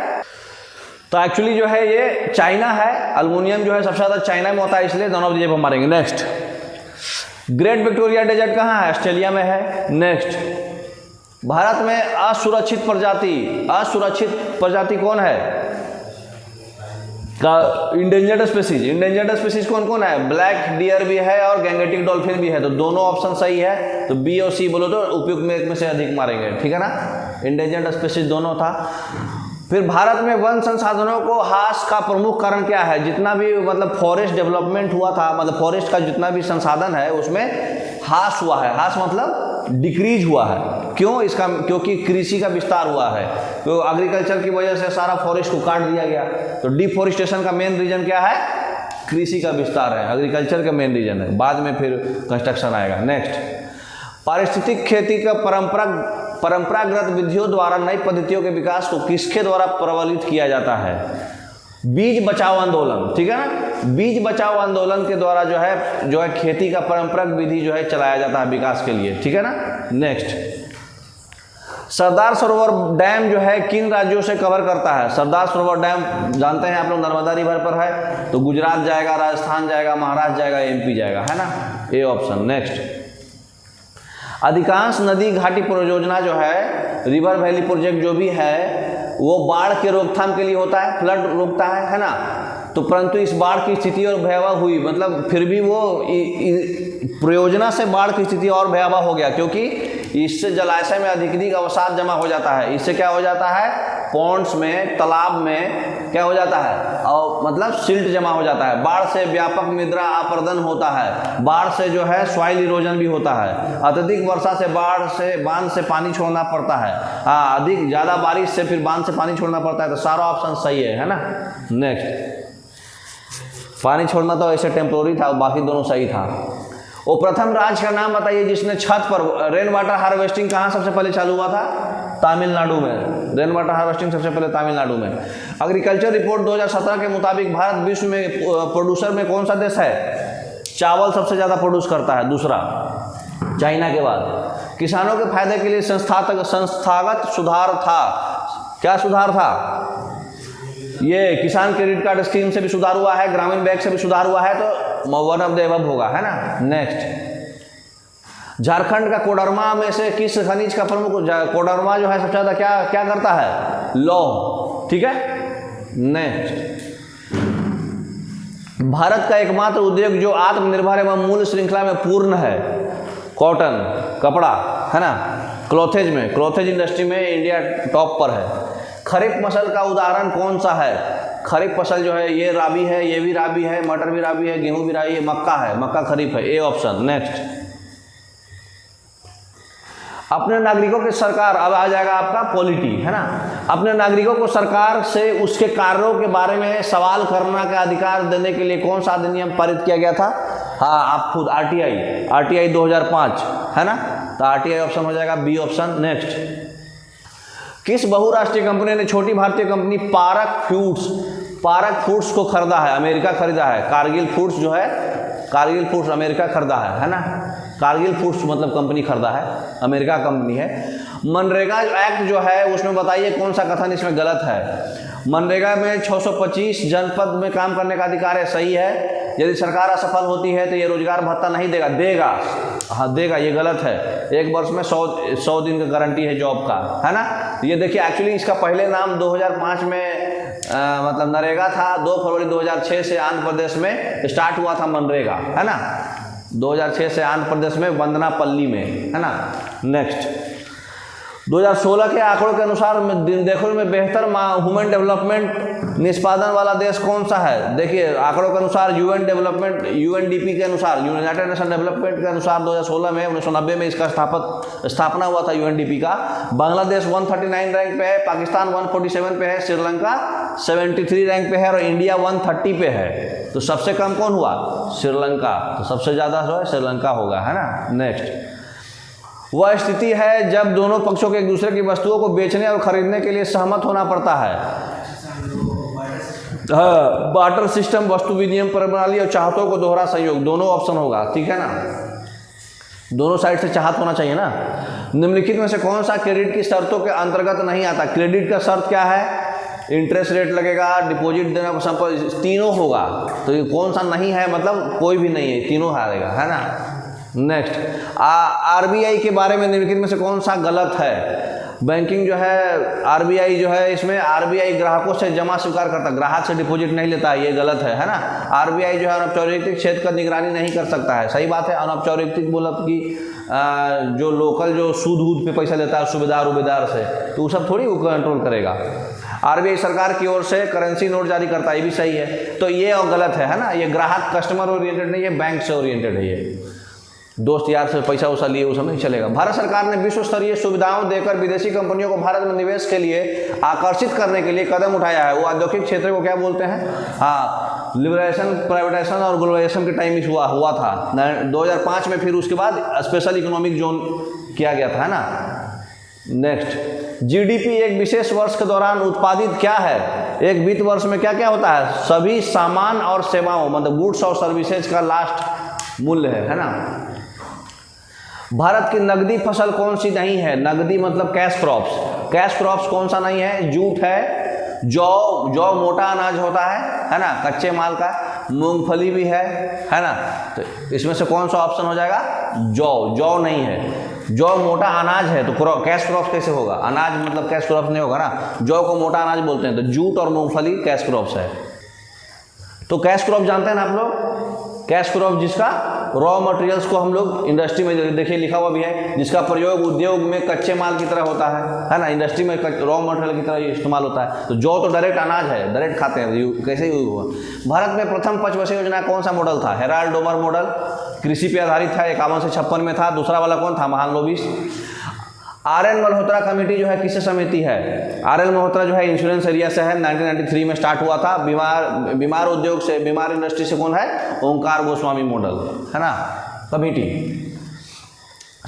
तो एक्चुअली जो है ये चाइना है, अल्मुनियम जो है सबसे ज़्यादा चाइना में होता है, इसलिए नन ऑफ दीजिए वो मारेंगे। नेक्स्ट, ग्रेट विक्टोरिया डेजर्ट कहाँ है, ऑस्ट्रेलिया में है। नेक्स्ट, भारत में असुरक्षित प्रजाति कौन है, का इंडेंजर्ड स्पीसीज कौन कौन है, ब्लैक डियर भी है और गैंगेटिक डॉल्फिन भी है, तो दोनों ऑप्शन सही है, तो बी और सी बोलो तो उपयुक्त में एक में से अधिक मारेंगे, ठीक है ना। इंडेंजर्ड स्पीसीज दोनों था। फिर भारत में वन संसाधनों को ह्रास का प्रमुख कारण क्या है, जितना भी मतलब फॉरेस्ट डेवलपमेंट हुआ था, मतलब फॉरेस्ट का जितना भी संसाधन है उसमें ह्रास हुआ है, ह्रास मतलब डिक्रीज हुआ है, क्यों, इसका क्योंकि कृषि का विस्तार हुआ है, तो एग्रीकल्चर की वजह से सारा फॉरेस्ट को काट दिया गया, तो डिफॉरेस्टेशन का मेन रीजन क्या है, कृषि का विस्तार है, एग्रीकल्चर का मेन रीजन है, बाद में फिर कंस्ट्रक्शन आएगा। नेक्स्ट, पारिस्थितिक खेती का परंपरागत विधियों द्वारा नई पद्धतियों के विकास को किसके द्वारा प्रबलित किया जाता है? बीज बचाओ आंदोलन, ठीक है ना। बीज बचाओ आंदोलन के द्वारा जो है खेती का परंपरागत विधि जो है चलाया जाता है विकास के लिए, ठीक है ना। नेक्स्ट, सरदार सरोवर डैम जो है किन राज्यों से कवर करता है? सरदार सरोवर डैम जानते हैं आप लोग नर्मदा रिवर पर है, तो गुजरात जाएगा, राजस्थान जाएगा, महाराष्ट्र जाएगा, एमपी जाएगा, है ना, ए ऑप्शन। नेक्स्ट, अधिकांश नदी घाटी परियोजना जो है, रिवर वैली प्रोजेक्ट जो भी है वो बाढ़ के रोकथाम के लिए होता है, फ्लड रोकता है ना। तो परंतु इस बाढ़ की स्थिति और भयावह हुई, मतलब फिर भी वो परियोजना से बाढ़ की स्थिति और भयावह हो गया, क्योंकि इससे जलाशय में अधिक अवसाद जमा हो जाता है। इससे क्या हो जाता है, पॉन्ड्स में, तालाब में क्या हो जाता है, और मतलब सिल्ट जमा हो जाता है। बाढ़ से व्यापक मृदा अपरदन होता है, बाढ़ से जो है सॉइल इरोजन भी होता है। अत्यधिक वर्षा से बांध से पानी छोड़ना पड़ता है। हाँ, अधिक ज़्यादा बारिश से फिर बांध से पानी छोड़ना पड़ता है। तो सारा ऑप्शन सही है ना। नेक्स्ट, पानी छोड़ना तो ऐसे टेम्पोररी था, बाकी दोनों सही था। वो प्रथम राज्य का नाम बताइए जिसने छत पर रेन वाटर हार्वेस्टिंग कहाँ सबसे पहले चालू हुआ था? तमिलनाडु में। रेन वाटर हार्वेस्टिंग सबसे पहले तमिलनाडु में। एग्रीकल्चर रिपोर्ट 2017 के मुताबिक भारत विश्व में प्रोड्यूसर में कौन सा देश है? चावल सबसे ज़्यादा प्रोड्यूस करता है, दूसरा चाइना के बाद। किसानों के फायदे के लिए संस्थागत सुधार था। क्या सुधार था? ये किसान क्रेडिट कार्ड स्कीम से भी सुधार हुआ है, ग्रामीण बैंक से भी सुधार हुआ है, तो वन ऑफ द एबव होगा, है ना। नेक्स्ट, झारखंड का कोडरमा में से किस खनिज का प्रमुख, कोडरमा जो है सबसे ज़्यादा क्या करता है? लौह, ठीक है। नेक्स्ट, भारत का एकमात्र उद्योग जो आत्मनिर्भर एवं मूल्य श्रृंखला में पूर्ण है, कॉटन, कपड़ा, है ना। क्लोथेज इंडस्ट्री में इंडिया टॉप पर है। खरीफ फसल का उदाहरण कौन सा है? खरीफ फसल जो है, ये राबी है, ये भी राबी है, मटर भी राबी है, गेहूं भी राबी है, मक्का है, मक्का खरीफ है, ए ऑप्शन। नेक्स्ट, अपने नागरिकों के सरकार, अब आ जाएगा आपका पॉलिटी, है ना। अपने नागरिकों को सरकार से उसके कार्यों के बारे में सवाल करने का अधिकार देने के लिए कौन सा अधिनियम पारित किया गया था? हाँ, आप खुद आरटीआई 2005, है ना। तो आरटीआई ऑप्शन हो जाएगा बी ऑप्शन। नेक्स्ट, किस बहुराष्ट्रीय कंपनी ने छोटी भारतीय कंपनी पारक फूड्स को खरीदा है? अमेरिका खरीदा है। कारगिल फूड्स जो है, कारगिल फूड्स अमेरिका खरीदा है ना। कारगिल फूड्स मतलब कंपनी खरीदा है, अमेरिका कंपनी है। मनरेगा एक्ट जो है उसमें बताइए कौन सा कथन इसमें गलत है? मनरेगा में 625 जनपद में काम करने का अधिकार है, सही है। यदि सरकार असफल होती है तो ये रोजगार भत्ता नहीं देगा, हाँ देगा, ये गलत है। एक वर्ष में 100 दिन का गारंटी है जॉब का, है ना। ये देखिए, एक्चुअली इसका पहले नाम 2005 में मतलब नरेगा था। 2 फरवरी 2006 से आंध्र प्रदेश में स्टार्ट हुआ था मनरेगा, है ना। 2006 से आंध्र प्रदेश में वंदनापल्ली में, है ना। नेक्स्ट, 2016 के आंकड़ों के अनुसार देखो में बेहतर ह्यूमन डेवलपमेंट निष्पादन वाला देश कौन सा है? देखिए, आंकड़ों के अनुसार यूएनडीपी के अनुसार, यूनाइटेड नेशन डेवलपमेंट के अनुसार 2016 में 1990 में इसका स्थापना हुआ था यूएनडीपी का। बांग्लादेश 139 रैंक पे है, पाकिस्तान 147 पे है, श्रीलंका 73 रैंक पे है और इंडिया 130 पे है। तो सबसे कम कौन हुआ? श्रीलंका। तो सबसे ज़्यादा जो है श्रीलंका होगा, है ना। नेक्स्ट, वह स्थिति है जब दोनों पक्षों को एक दूसरे की वस्तुओं को बेचने और खरीदने के लिए सहमत होना पड़ता है। बार्टर सिस्टम, वस्तु विनिमय प्रणाली और चाहतों को दोहरा सहयोग, दोनों ऑप्शन होगा, ठीक है ना। दोनों साइड से चाहत होना चाहिए ना। निम्नलिखित में से कौन सा क्रेडिट की शर्तों के अंतर्गत नहीं आता? क्रेडिट का शर्त क्या है? इंटरेस्ट रेट लगेगा, डिपॉजिट देना, तीनों होगा। तो ये कौन सा नहीं है? मतलब कोई भी नहीं है, तीनों हारेगा, है ना। नेक्स्ट, आरबीआई के बारे में निम्नलिखित में से कौन सा गलत है? बैंकिंग जो है, आरबीआई जो है, इसमें आरबीआई ग्राहकों से जमा स्वीकार करता, ग्राहक से डिपॉजिट नहीं लेता है, ये गलत है ना। आरबीआई जो है अनौपचारिक क्षेत्र का निगरानी नहीं कर सकता है, सही बात है। अनौपचारिक मतलब कि जो लोकल जो सूद पे पैसा लेता है सुबेदार से, तो वो सब थोड़ी वो कंट्रोल करेगा। आरबीआई सरकार की ओर से करेंसी नोट जारी करता है, ये भी सही है। तो ये और गलत है ना। ये ग्राहक कस्टमर ओरिएंटेड नहीं है, बैंक से ओरिएंटेड है। ये दोस्त यार से पैसा वैसा लिए वो सब नहीं चलेगा। भारत सरकार ने विश्व स्तरीय सुविधाओं देकर विदेशी कंपनियों को भारत में निवेश के लिए आकर्षित करने के लिए कदम उठाया है। वो औद्योगिक क्षेत्र को क्या बोलते हैं? हाँ, लिबरेशन, प्राइवेटाइजेशन और ग्लोबलाइजेशन के टाइम हुआ था 2005 में। फिर उसके बाद स्पेशल इकोनॉमिक जोन किया गया था, है ना। नेक्स्ट, जीडीपी एक विशेष वर्ष के दौरान उत्पादित क्या है? एक वित्त वर्ष में क्या क्या होता है? सभी सामान और सेवाओं, मतलब गुड्स और सर्विसेज का लास्ट मूल्य है ना। भारत की नकदी फसल कौन सी नहीं है? नकदी मतलब कैश क्रॉप्स। कैश क्रॉप्स कौन सा नहीं है? जूट है, जौ मोटा अनाज होता है ना, कच्चे माल का। मूंगफली भी है ना। तो इसमें से कौन सा ऑप्शन हो जाएगा? जौ नहीं है। जौ मोटा अनाज है तो कैश क्रॉप्स कैसे होगा? अनाज मतलब कैश क्रॉप्स नहीं होगा ना। जौ को मोटा अनाज बोलते हैं, तो जूट और मूंगफली कैश क्रॉप्स है। तो कैश क्रॉप जानते हैं ना आप लोग? कैश क्रॉप जिसका रॉ मटेरियल्स को हम लोग इंडस्ट्री में, देखिए लिखा हुआ भी है, जिसका प्रयोग उद्योग में कच्चे माल की तरह होता है ना। इंडस्ट्री में रॉ मटेरियल की तरह इस्तेमाल होता है। तो जौ तो डायरेक्ट अनाज है, डायरेक्ट खाते हैं, कैसे ही हुआ। भारत में प्रथम पंचवर्षीय योजना कौन सा मॉडल था? हेराल्ड डोमर मॉडल, कृषि पे आधारित था, 51 से 56 में था। दूसरा वाला कौन था? महालनोबिस। आर.एन. मल्होत्रा कमेटी जो है किससे समिति है? आर.एन. मल्होत्रा जो है इंश्योरेंस एरिया से है, 1993 में स्टार्ट हुआ था। बीमार उद्योग से, बीमार इंडस्ट्री से कौन है? ओंकार गोस्वामी मॉडल है ना कमेटी।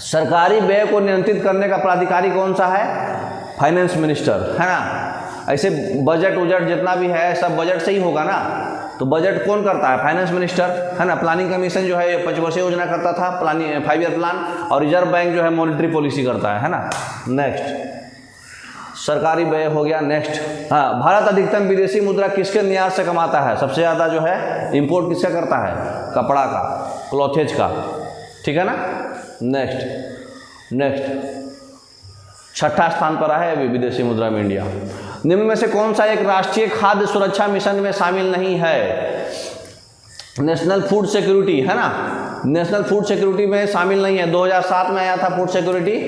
सरकारी व्यय को नियंत्रित करने का प्राधिकारी कौन सा है? फाइनेंस मिनिस्टर है ना। ऐसे बजट उजट जितना भी है सब बजट से ही होगा ना। तो बजट कौन करता है? फाइनेंस मिनिस्टर है ना। प्लानिंग कमीशन जो है पंचवर्षीय योजना करता था, 5 ईयर प्लान। और रिजर्व बैंक जो है मॉनेटरी पॉलिसी करता है ना। नेक्स्ट, सरकारी व्यय हो गया। नेक्स्ट, हाँ, भारत अधिकतम विदेशी मुद्रा किसके निर्यात से कमाता है? सबसे ज़्यादा जो है इंपोर्ट किसका करता है? कपड़ा का, क्लॉथेज का, ठीक है ना। नेक्स्ट, छठा स्थान पर है अभी विदेशी मुद्रा में इंडिया। निम्न में से कौन सा एक राष्ट्रीय खाद्य सुरक्षा मिशन में शामिल नहीं है? नेशनल फूड सिक्योरिटी है ना। नेशनल फूड सिक्योरिटी में शामिल नहीं है। 2007 में आया था फूड सिक्योरिटी।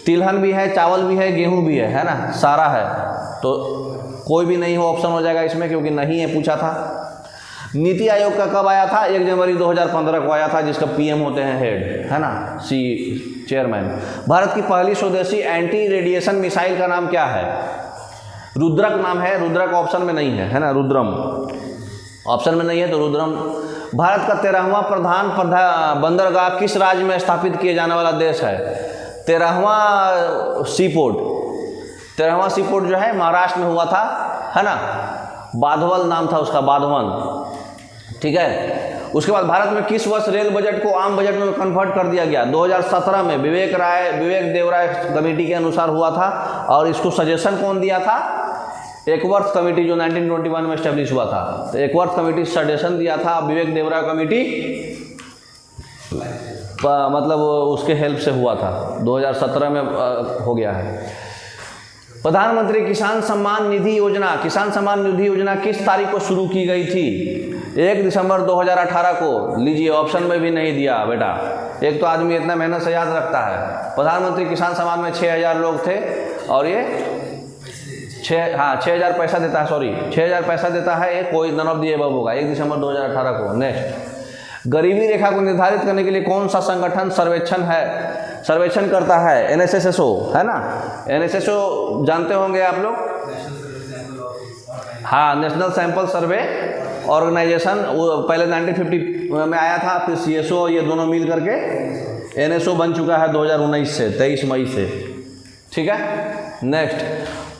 तिलहन भी है, चावल भी है, गेहूं भी है ना, सारा है। तो कोई भी नहीं हो ऑप्शन हो जाएगा इसमें, क्योंकि नहीं है पूछा था। नीति आयोग का कब आया था? 1 जनवरी 2015 को आया था, जिसका पीएम होते हैं हेड है ना, चेयरमैन। भारत की पहली स्वदेशी एंटी रेडिएशन मिसाइल का नाम क्या है? रुद्रक नाम है। रुद्रक ऑप्शन में नहीं है ना। रुद्रम ऑप्शन में नहीं है तो रुद्रम। भारत का 13वां प्रधान बंदरगाह किस राज्य में स्थापित किए जाने वाला देश है? 13वां सीपोर्ट जो है महाराष्ट्र में हुआ था है ना। बाधवल नाम था उसका, बाधवन, ठीक है। उसके बाद भारत में किस वर्ष रेल बजट को आम बजट में कन्वर्ट कर दिया गया? 2017 में विवेक देवराय कमेटी के अनुसार हुआ था। और इसको सजेशन कौन दिया था? एकवर्थ कमेटी, जो 1921 में एस्टेब्लिश हुआ था। तो एकवर्थ कमेटी सजेशन दिया था, विवेक देवराय कमेटी मतलब उसके हेल्प से हुआ था। 2017 में हो गया है। प्रधानमंत्री किसान सम्मान निधि योजना किस तारीख को शुरू की गई थी? 1 दिसंबर 2018 को। लीजिए, ऑप्शन में भी नहीं दिया बेटा। एक तो आदमी इतना मेहनत से याद रखता है। प्रधानमंत्री किसान सम्मान में 6000 लोग थे, और ये 6000 पैसा देता है, 6000 पैसा देता है। ये कोई नन ऑफ दी अबव होगा। 1 दिसंबर 2018 को। नेक्स्ट, गरीबी रेखा को निर्धारित करने के लिए कौन सा संगठन सर्वेक्षण करता है? NSSO है ना। NSSO जानते होंगे आप लोग, हाँ, नेशनल सैंपल सर्वे ऑर्गेनाइजेशन। वो पहले 1950 में आया था, फिर CSO, ये दोनों मिल करके NSO बन चुका है 2019 से, 23 मई से, ठीक है। नेक्स्ट,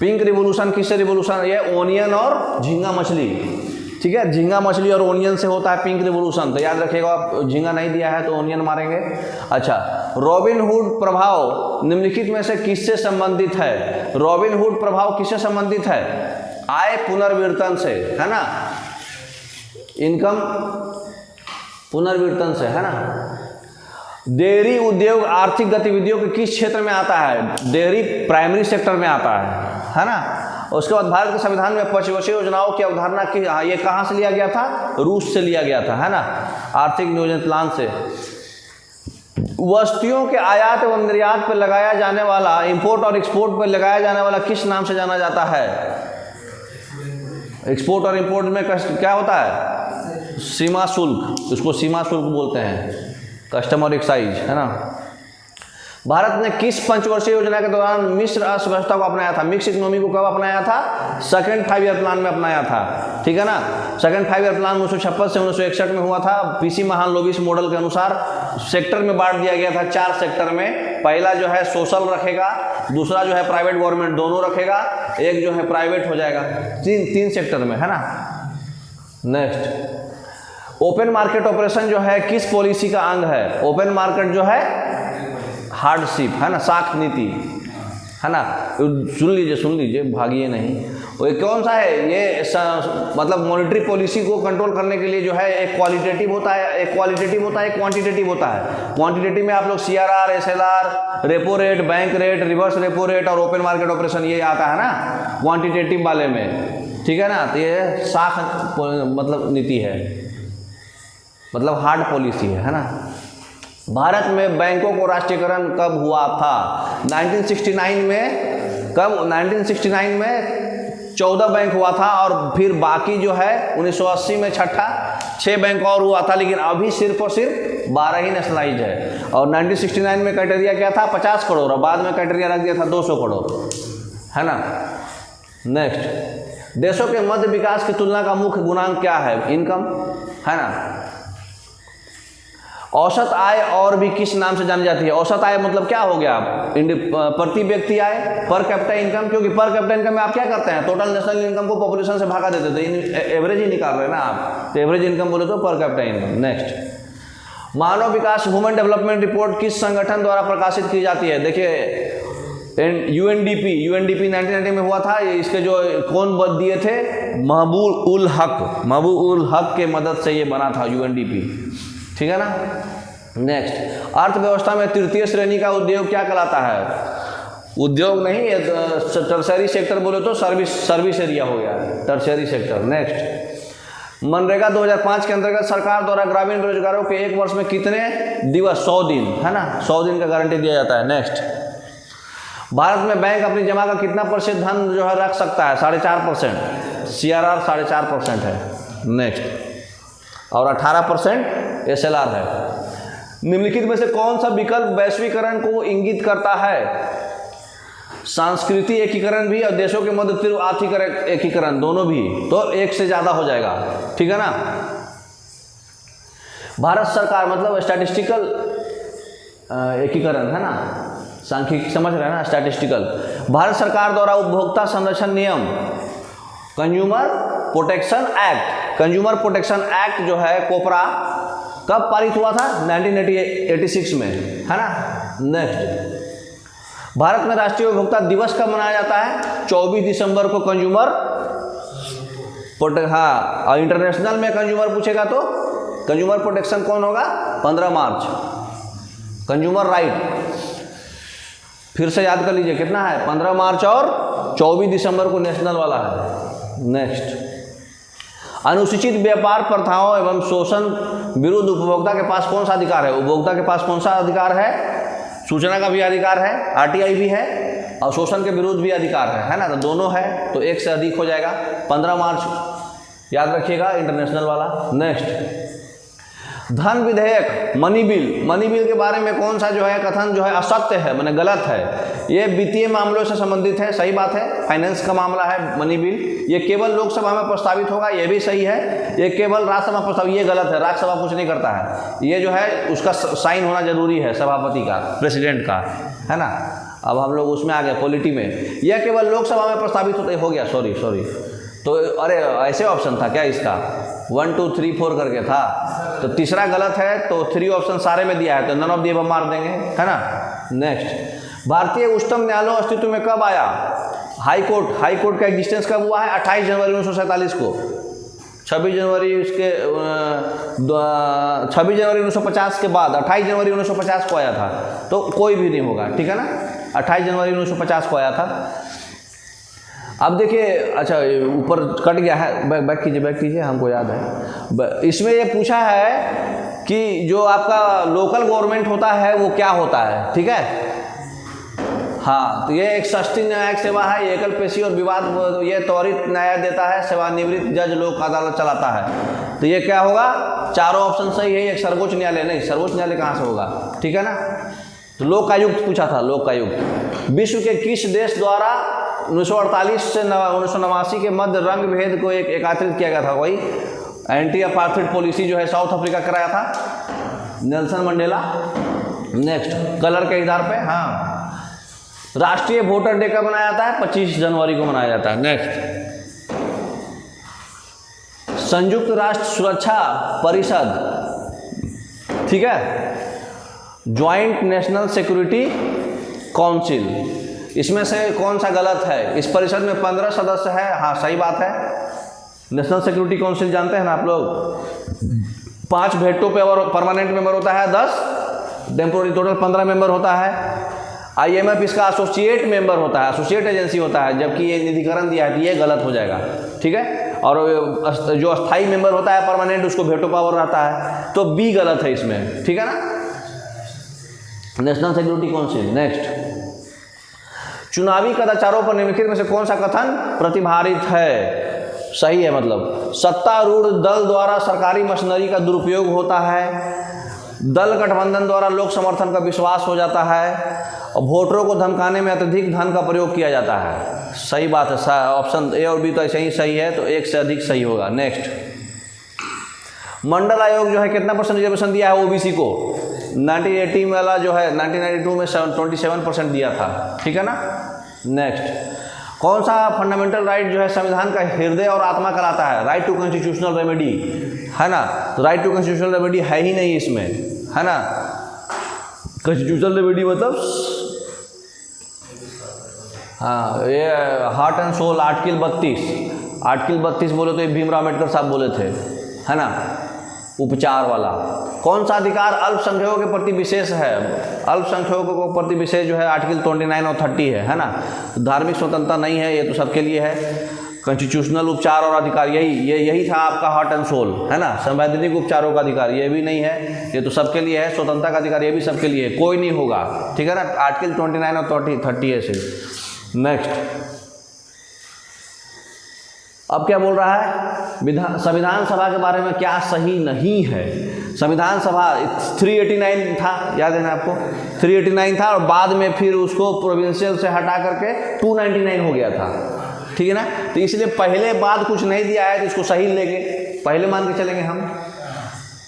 पिंक रिवोल्यूशन किससे रिवोल्यूशन? ये ओनियन और झींगा मछली, ठीक है। झींगा मछली और ओनियन से होता है पिंक रिवोल्यूशन। तो याद रखिएगा, आप झींगा नहीं दिया है तो ओनियन मारेंगे। अच्छा, रॉबिन हुड प्रभाव निम्नलिखित में से किससे संबंधित है? रॉबिन हुड प्रभाव किससे संबंधित है? आय पुनर्वितरण से है ना, इनकम पुनर्वितरण से है ना। डेयरी उद्योग आर्थिक गतिविधियों के किस क्षेत्र में आता है? डेयरी प्राइमरी सेक्टर में आता है ना। उसके बाद भारत के संविधान में पंचवर्षीय योजनाओं की अवधारणा की, ये कहाँ से लिया गया था? रूस से लिया गया था है ना, आर्थिक नियोजन प्लान से। वस्तुओं के आयात एवं निर्यात पर लगाया जाने वाला, इंपोर्ट और एक्सपोर्ट पर लगाया जाने वाला किस नाम से जाना जाता है? एक्सपोर्ट और इंपोर्ट में क्या होता है? सीमा शुल्क, इसको सीमा शुल्क बोलते हैं, कस्टमर एक्साइज है ना। भारत ने किस पंचवर्षीय योजना के दौरान मिश्र अर्थव्यवस्था को अपनाया था? मिक्स इकोनॉमी को कब अपनाया था? सेकंड 5 ईयर प्लान में अपनाया था, ठीक है ना। सेकंड 5 ईयर प्लान 1956 से 1961 में हुआ था। पीसी महालनोबिस मॉडल के अनुसार सेक्टर में बांट दिया गया था, 4 सेक्टर में। पहला जो है सोशल रखेगा, दूसरा जो है प्राइवेट गवर्नमेंट, दोनों रखेगा, एक जो है प्राइवेट हो जाएगा, तीन सेक्टर में, है ना। नेक्स्ट, ओपन मार्केट ऑपरेशन जो है किस पॉलिसी का अंग है? ओपन मार्केट जो है हार्डशिप, है ना, साख नीति, है ना। सुन लीजिए, भागिए नहीं। वो कौन सा है ये? मतलब मॉनेटरी पॉलिसी को कंट्रोल करने के लिए जो है एक क्वालिटेटिव होता है, एक क्वांटिटेटिव होता है। क्वांटिटेटिव में आप लोग CRR, SLR, repo rate, bank rate, reverse repo rate और ओपन मार्केट ऑपरेशन ये आता है ना क्वांटिटेटिव वाले में, ठीक है ना। तो ये साख मतलब नीति है, मतलब हार्ड पॉलिसी है ना। भारत में बैंकों को राष्ट्रीयकरण कब हुआ था? 1969 में। कब? 1969 में 14 बैंक हुआ था और फिर बाकी जो है 1980 में 6 बैंक और हुआ था, लेकिन अभी सिर्फ और सिर्फ 12 ही नेशनलाइज है। और 1969 में क्राइटेरिया क्या था? 50 करोड़, और बाद में क्राइटेरिया रख दिया था 200 करोड़, है ना। नेक्स्ट, देशों के मध्य विकास की तुलना का मुख्य गुणांक क्या है? इनकम, है ना। औसत आय और भी किस नाम से जानी जाती है? औसत आय मतलब क्या हो गया? प्रति व्यक्ति आय, पर कैपिटा इनकम, क्योंकि पर कैपिटा इनकम में आप क्या करते हैं? टोटल नेशनल इनकम को पॉपुलेशन से भागा देते थे, एवरेज ही निकाल रहे हैं ना आप, तो एवरेज इनकम बोले तो पर कैपिटा इनकम। नेक्स्ट, मानव विकास ह्यूमन डेवलपमेंट रिपोर्ट किस संगठन द्वारा प्रकाशित की जाती है? देखिए यूएनडीपी 1990 में हुआ था। इसके जो कौन दिए थे? महबूब उल हक के मदद से ये बना था यूएनडीपी, ठीक है ना। नेक्स्ट, अर्थव्यवस्था में तृतीय श्रेणी का उद्योग क्या कहलाता है? उद्योग नहीं, टर्शरी सेक्टर बोले तो सर्विस एरिया हो गया, टर्शरी सेक्टर। नेक्स्ट, मनरेगा 2005 के अंतर्गत सरकार द्वारा ग्रामीण बेरोजगारों के एक वर्ष में कितने दिवस? 100 दिन, है ना, 100 दिन का गारंटी दिया जाता है। नेक्स्ट, भारत में बैंक अपनी जमा का कितना % धन जो है रख सकता है? 4.5%। CRR 4.5% है। नेक्स्ट, और 18% SLR है। निम्नलिखित में से कौन सा विकल्प वैश्वीकरण को इंगित करता है? सांस्कृतिक एकीकरण भी और देशों के मध्य तीव्र आर्थिक एकीकरण, दोनों भी, तो एक से ज़्यादा हो जाएगा, ठीक है ना। भारत सरकार मतलब स्टैटिस्टिकल एकीकरण, है ना, सांख्यिकी समझ रहे हैं ना, स्टैटिस्टिकल। भारत सरकार द्वारा उपभोक्ता संरक्षण नियम कंज्यूमर प्रोटेक्शन एक्ट जो है कोपरा कब पारित हुआ था? 1986 में, है ना। नेक्स्ट, भारत में राष्ट्रीय उपभोक्ता दिवस कब मनाया जाता है? 24 दिसंबर को कंज्यूमर हाँ, और इंटरनेशनल में कंज्यूमर पूछेगा तो कंज्यूमर प्रोटेक्शन कौन होगा? 15 मार्च, कंज्यूमर राइट। फिर से याद कर लीजिए कितना है? 15 मार्च और 24 दिसंबर को नेशनल वाला है। नेक्स्ट, अनुसूचित व्यापार प्रथाओं एवं शोषण विरुद्ध उपभोक्ता के पास कौन सा अधिकार है? उपभोक्ता के पास कौन सा अधिकार है? सूचना का भी अधिकार है, RTI भी है, और शोषण के विरुद्ध भी अधिकार है ना, तो दोनों है, तो एक से अधिक हो जाएगा। 15 मार्च याद रखिएगा, इंटरनेशनल वाला। नेक्स्ट, धन विधेयक मनी बिल के बारे में कौन सा जो है कथन जो है असत्य है, माने गलत है? ये वित्तीय मामलों से संबंधित है, सही बात है, फाइनेंस का मामला है मनी बिल। ये केवल लोकसभा में प्रस्तावित होगा, ये भी सही है। ये केवल राज्यसभा प्रस्तावित, ये गलत है, राज्यसभा कुछ नहीं करता है। ये जो है उसका साइन होना जरूरी है, सभापति का, प्रेसिडेंट का, है ना। अब हम लोग उसमें आ गए पॉलिटी में। यह केवल लोकसभा में प्रस्तावित होता हो गया, सॉरी। तो अरे ऐसे ऑप्शन था क्या इसका? 1 2 3 4 करके था, तो तीसरा गलत है, तो 3 ऑप्शन सारे में दिया है, तो नन ऑफ दी अबव मार देंगे, है ना। नेक्स्ट, भारतीय उच्चतम न्यायालय अस्तित्व में कब आया? हाई कोर्ट का एग्जिस्टेंस कब हुआ है? 28 जनवरी 1947 को। 26 जनवरी 1950 के बाद 28 जनवरी 1950 को आया था, तो कोई भी नहीं होगा, ठीक है ना। 28 जनवरी 1950 को आया था। अब देखिए, अच्छा ऊपर कट गया है, बैक कीजिए, हमको याद है। इसमें ये पूछा है कि जो आपका लोकल गवर्नमेंट होता है वो क्या होता है, ठीक है। हाँ, तो ये एक सस्ती न्यायिक सेवा है, एकल पेशी और विवाद, ये त्वरित न्याय देता है, सेवानिवृत्त जज लोक अदालत चलाता है। तो ये क्या होगा? चारों ऑप्शन सही है। एक सर्वोच्च न्यायालय नहीं, सर्वोच्च न्यायालय कहाँ से होगा, ठीक है ना। तो लोकायुक्त पूछा था, लोकायुक्त। विश्व के किस देश द्वारा 1948 से 1989 के मध्य रंग भेद को एकत्रित किया गया था? वही एंटी अपार्थाइड पॉलिसी जो है साउथ अफ्रीका कराया था, नेल्सन मंडेला। नेक्स्ट, कलर के आधार पे। हाँ, राष्ट्रीय वोटर डे कब मनाया जाता है? 25 जनवरी को मनाया जाता है। नेक्स्ट, संयुक्त राष्ट्र सुरक्षा परिषद, ठीक है, ज्वाइंट नेशनल सिक्योरिटी काउंसिल, इसमें से कौन सा गलत है? इस परिषद में 15 सदस्य है। हाँ, सही बात है। नेशनल सिक्योरिटी काउंसिल जानते हैं ना आप लोग, 5 वेटो पे और परमानेंट मेंबर होता है 10, टेम्पोररी टोटल 15 मेंबर होता है। IMF इसका एसोसिएट मेंबर होता है, एसोसिएट एजेंसी होता है, जबकि ये निधिकरण दिया है, ये गलत हो जाएगा, ठीक है। और जो अस्थाई मेंबर होता है परमानेंट, उसको वेटो पावर रहता है, तो बी गलत है इसमें, ठीक है ना, नेशनल सिक्योरिटी काउंसिल। नेक्स्ट, चुनावी कदाचारों पर निम्नलिखित में से कौन सा कथन प्रतिभारित है? सही है, मतलब सत्तारूढ़ दल द्वारा सरकारी मशीनरी का दुरुपयोग होता है, दल गठबंधन द्वारा लोक समर्थन का विश्वास हो जाता है, और वोटरों को धमकाने में अत्यधिक धन का प्रयोग किया जाता है। सही बात है, ऑप्शन ए और बी तो ऐसे ही सही है, तो एक से अधिक सही होगा। नेक्स्ट, मंडल आयोग जो है कितना % रिजर्वेशन दिया है ओबीसी को? 1980 वाला जो है 1992 में 27% दिया था, ठीक है ना। नेक्स्ट, कौन सा फंडामेंटल राइट जो है संविधान का हृदय और आत्मा कराता है? राइट टू कॉन्स्टिट्यूशनल रेमेडी, है ना। तो राइट टू कॉन्स्टिट्यूशनल रेमेडी है ही नहीं इसमें, है ना। कॉन्स्टिट्यूशनल रेमेडी मतलब, हाँ, ये हार्ट एंड सोल आर्टिकल 32 बोले तो ये भीमराव अम्बेडकर साहब बोले थे, है ना, उपचार वाला। कौन सा अधिकार अल्पसंख्यकों के प्रति विशेष है? अल्पसंख्यकों के प्रति विशेष जो है आर्टिकल 29 और 30 है ना। तो धार्मिक स्वतंत्रता नहीं है, ये तो सबके लिए है। कॉन्स्टिट्यूशनल उपचार और अधिकार, यही था आपका हार्ट एंड सोल, है ना। संवैधानिक उपचारों का अधिकार ये भी नहीं है, ये तो सबके लिए है। स्वतंत्रता का अधिकार ये भी सबके लिए है, कोई नहीं होगा, ठीक है ना। आर्टिकल 29 और 30 है सिर्फ। नेक्स्ट, अब क्या बोल रहा है? संविधान सभा के बारे में क्या सही नहीं है? संविधान सभा 389 था, याद है ना आपको, 389 था, और बाद में फिर उसको प्रोविंशियल से हटा करके 299 हो गया था, ठीक है ना। तो इसलिए पहले बाद कुछ नहीं दिया है तो इसको सही लेंगे, पहले मान के चलेंगे हम।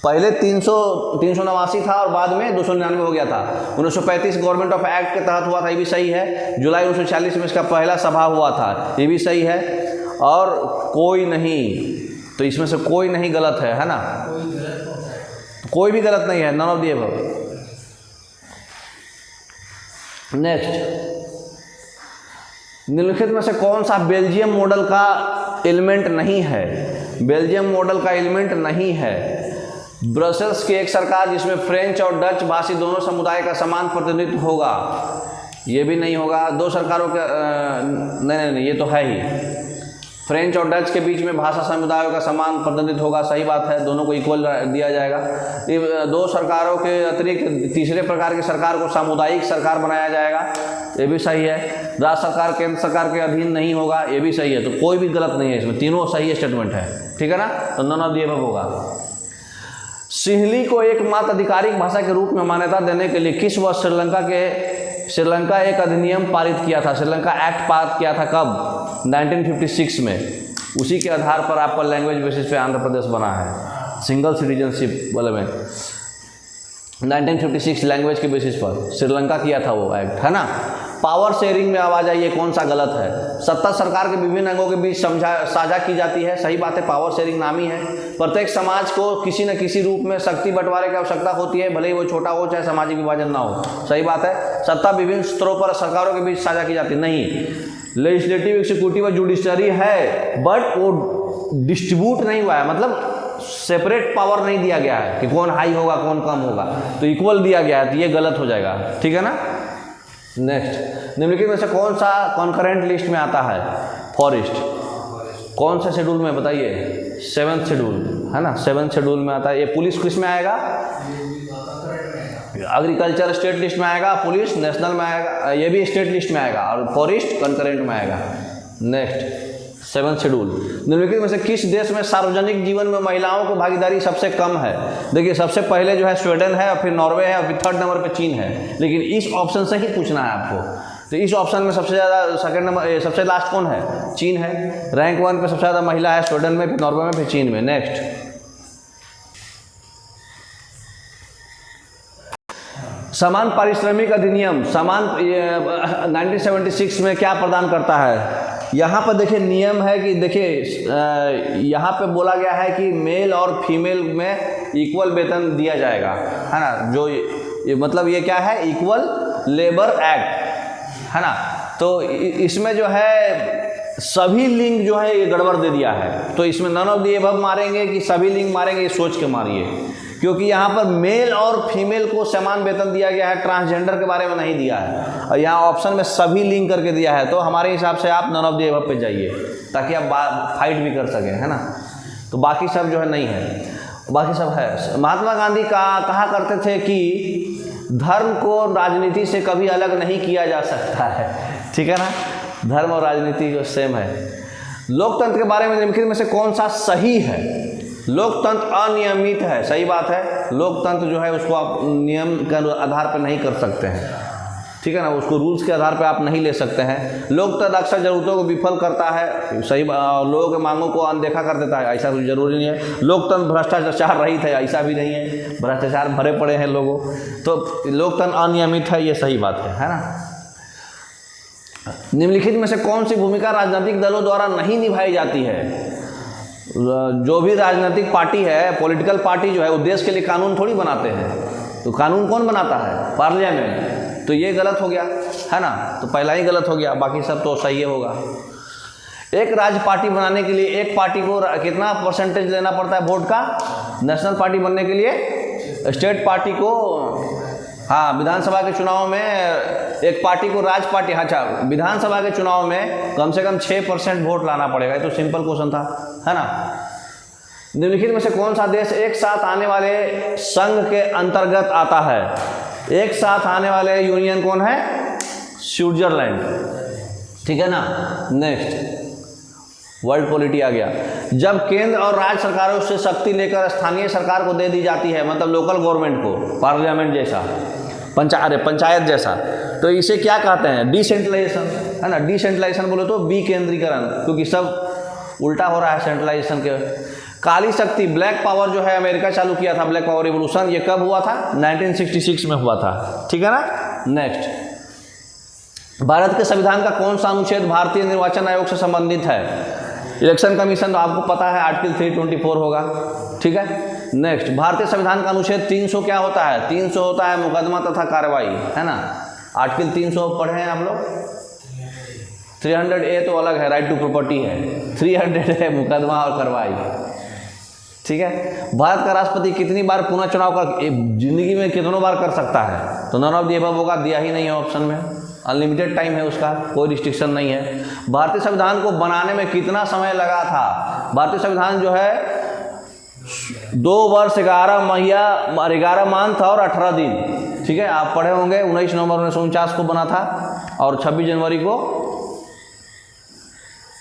पहले 389 था और बाद में 299 हो गया था। 1935 गवर्नमेंट ऑफ एक्ट के तहत हुआ था, ये भी सही है। जुलाई 1940 में इसका पहला सभा हुआ था, ये भी सही है। और कोई नहीं, तो इसमें से कोई नहीं गलत है ना। कोई भी गलत नहीं है, none of the above. Next, निम्नलिखित में से कौन सा बेल्जियम मॉडल का एलिमेंट नहीं है? बेल्जियम मॉडल का एलिमेंट नहीं है ब्रसेल्स की एक सरकार जिसमें फ्रेंच और डच भाषी दोनों समुदाय का समान प्रतिनिधित्व होगा, ये भी नहीं होगा। 2 सरकारों के नहीं, ये तो है ही। फ्रेंच और डच के बीच में भाषा समुदायों का समान प्रतिनिधित्व होगा, सही बात है, दोनों को इक्वल दिया जाएगा। 2 सरकारों के अतिरिक्त तीसरे प्रकार की सरकार को सामुदायिक सरकार बनाया जाएगा, ये भी सही है। राज्य सरकार केंद्र सरकार के अधीन नहीं होगा, ये भी सही है। तो कोई भी गलत नहीं है इसमें, तीनों सही स्टेटमेंट है, ठीक है ना। तो नन ऑफ द अबव होगा। सिंहली को एकमात्र आधिकारिक भाषा के रूप में मान्यता देने के लिए किस वर्ष श्रीलंका एक अधिनियम पारित किया था? श्रीलंका एक्ट पारित किया था कब? 1956 में। उसी के आधार पर आपका लैंग्वेज बेसिस पे आंध्र प्रदेश बना है, सिंगल सिटीजनशिप वाले में। 1956 लैंग्वेज के बेसिस पर श्रीलंका किया था वो एक्ट, है ना। पावर शेयरिंग में आवाज आई, ये कौन सा गलत है? सत्ता सरकार के विभिन्न अंगों के बीच साझा की जाती है, सही बात है, पावर शेयरिंग नाम ही है। प्रत्येक समाज को किसी न किसी रूप में शक्ति बंटवारे की आवश्यकता होती है, भले ही वो छोटा हो चाहे सामाजिक विभाजन ना हो, सही बात है। सत्ता विभिन्न स्तरों पर सरकारों के बीच साझा की जाती नहीं। लेजिस्लेटिव, एक्जीक्यूटिव और जुडिशरी है, बट वो डिस्ट्रीब्यूट नहीं हुआ है, मतलब सेपरेट पावर नहीं दिया गया है कि कौन हाई होगा कौन कम होगा, तो इक्वल दिया गया है, तो ये गलत हो जाएगा, ठीक है ना। नेक्स्ट, निम्नलिखित में से कौन सा कॉन्करेंट लिस्ट में आता है? फॉरेस्ट। कौन सा शेड्यूल में बताइए? 7th शेड्यूल, है ना, 7th शेड्यूल में आता है। ये पुलिस किस में आएगा? एग्रीकल्चर स्टेट लिस्ट में आएगा, पुलिस नेशनल में आएगा, ये भी स्टेट लिस्ट में आएगा, और फॉरेस्ट कॉन्करेंट में आएगा। Next, 7th schedule. निम्नलिखित में से किस देश में सार्वजनिक जीवन में महिलाओं को भागीदारी सबसे कम है? देखिए, सबसे पहले जो है स्वीडन है, और फिर नॉर्वे है, और फिर 3rd नंबर पे चीन है, लेकिन इस ऑप्शन से ही पूछना है आपको। तो इस ऑप्शन में सबसे ज़्यादा सेकंड नंबर, सबसे लास्ट कौन है? चीन है। रैंक 1 पे सबसे ज़्यादा महिला है, स्वीडन में, फिर नॉर्वे में, फिर चीन में। नेक्स्ट, समान पारिश्रमिक अधिनियम 1976 में क्या प्रदान करता है? यहाँ पर देखिए नियम है कि देखिए यहाँ पे बोला गया है कि मेल और फीमेल में इक्वल वेतन दिया जाएगा, है ना। जो ये मतलब ये क्या है, इक्वल लेबर एक्ट, है ना। तो इसमें जो है सभी लिंग जो है ये गड़बड़ दे दिया है। तो इसमें नन ऑफ द एबव मारेंगे कि सभी लिंग मारेंगे, ये सोच के मारिए, क्योंकि यहाँ पर मेल और फीमेल को समान वेतन दिया गया है, ट्रांसजेंडर के बारे में नहीं दिया है। और यहाँ ऑप्शन में सभी लिंक करके दिया है, तो हमारे हिसाब से आप नन ऑफ द एबव पे जाइए ताकि आप फाइट भी कर सकें, है ना। तो बाकी सब जो है नहीं है, बाकी सब है। महात्मा गांधी कहा करते थे कि धर्म को राजनीति से कभी अलग नहीं किया जा सकता है, ठीक है ना। धर्म और राजनीति जो सेम है। लोकतंत्र के बारे में निम्नलिखित में से कौन सा सही है? लोकतंत्र अनियमित है, सही बात है। लोकतंत्र जो है उसको आप नियम के आधार पर नहीं कर सकते हैं, ठीक है ना। उसको रूल्स के आधार पर आप नहीं ले सकते हैं। लोकतंत्र अक्सर जरूरतों को विफल करता है, सही। लोगों के मांगों को अनदेखा कर देता है, ऐसा कुछ जरूरी नहीं है। लोकतंत्र भ्रष्टाचार रहित है, ऐसा भी नहीं है, भ्रष्टाचार भरे पड़े हैं लोगों। तो लोकतंत्र अनियमित है, ये सही बात है ना। निम्नलिखित में से कौन सी भूमिका राजनीतिक दलों द्वारा नहीं निभाई जाती है? जो भी राजनीतिक पार्टी है, पॉलिटिकल पार्टी जो है, उद्देश्य के लिए कानून थोड़ी बनाते हैं। तो कानून कौन बनाता है? पार्लियामेंट। तो ये गलत हो गया, है ना। तो पहला ही गलत हो गया, बाकी सब तो सही होगा। एक राज्य पार्टी बनाने के लिए एक पार्टी को कितना परसेंटेज लेना पड़ता है वोट का? नेशनल पार्टी बनने के लिए स्टेट पार्टी को, हाँ, विधानसभा के चुनाव में एक पार्टी को राज्य पार्टी, अच्छा, विधानसभा के चुनाव में कम से कम 6% वोट लाना पड़ेगा। ये तो सिंपल क्वेश्चन था, है ना। निम्नलिखित में से कौन सा देश एक साथ आने वाले संघ के अंतर्गत आता है? एक साथ आने वाले यूनियन कौन है? स्विट्जरलैंड, ठीक है ना। नेक्स्ट, वर्ल्ड पॉलिटी आ गया। जब केंद्र और राज्य सरकारों से शक्ति लेकर स्थानीय सरकार को दे दी जाती है, मतलब लोकल गवर्नमेंट को, पार्लियामेंट जैसा, पंचायत जैसा, तो इसे क्या कहते हैं? डिसेंट्रलाइजेशन, है ना। डिसेंट्रलाइजेशन बोले तो विकेंद्रीकरण, क्योंकि सब उल्टा हो रहा है सेंट्रलाइजेशन के। काली शक्ति, ब्लैक पावर जो है अमेरिका चालू किया था, ब्लैक पावर रिवोल्यूशन, ये कब हुआ था? 1966 में हुआ था, ठीक है ना। नेक्स्ट, भारत के संविधान का कौन सा अनुच्छेद भारतीय निर्वाचन आयोग से संबंधित है? इलेक्शन कमीशन तो आपको पता है, आर्टिकल 324 होगा, ठीक है। नेक्स्ट, भारतीय संविधान का अनुच्छेद 300 क्या होता है? 300 होता है मुकदमा तथा कार्रवाई, है ना। आर्टिकल 300 पढ़े हैं आप लोग? 300A तो अलग है, राइट टू प्रॉपर्टी है। 300 है मुकदमा और कार्रवाई, ठीक है। भारत का राष्ट्रपति कितनी बार पुनः चुनाव कर, जिंदगी में कितनों बार कर सकता है? तो नन ऑफ द अबव होगा, दिया ही नहीं है ऑप्शन में। अनलिमिटेड टाइम है उसका, कोई रिस्ट्रिक्शन नहीं है। भारतीय संविधान को बनाने में कितना समय लगा था? भारतीय संविधान जो है 2 वर्ष 11 मंथ और 18 दिन, ठीक है। आप पढ़े होंगे। 19 नवंबर 1949 को बना था और 26 जनवरी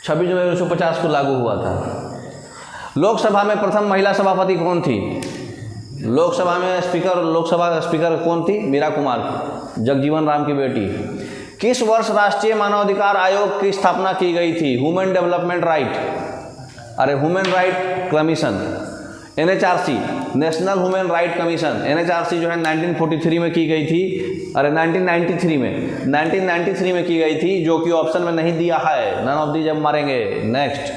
1950 को लागू हुआ था। लोकसभा में प्रथम महिला सभापति कौन थी? लोकसभा स्पीकर कौन थी? मीरा कुमार, जगजीवन राम की बेटी। किस वर्ष राष्ट्रीय मानवाधिकार आयोग की स्थापना की गई थी? ह्यूमन डेवलपमेंट राइट, अरे human right commission, NHRC, national human right commission, NHRC जो है 1943 में की गई थी, अरे 1993 में की गई थी, जो कि ऑप्शन में नहीं दिया है। नन ऑफ दी जब मारेंगे। नेक्स्ट,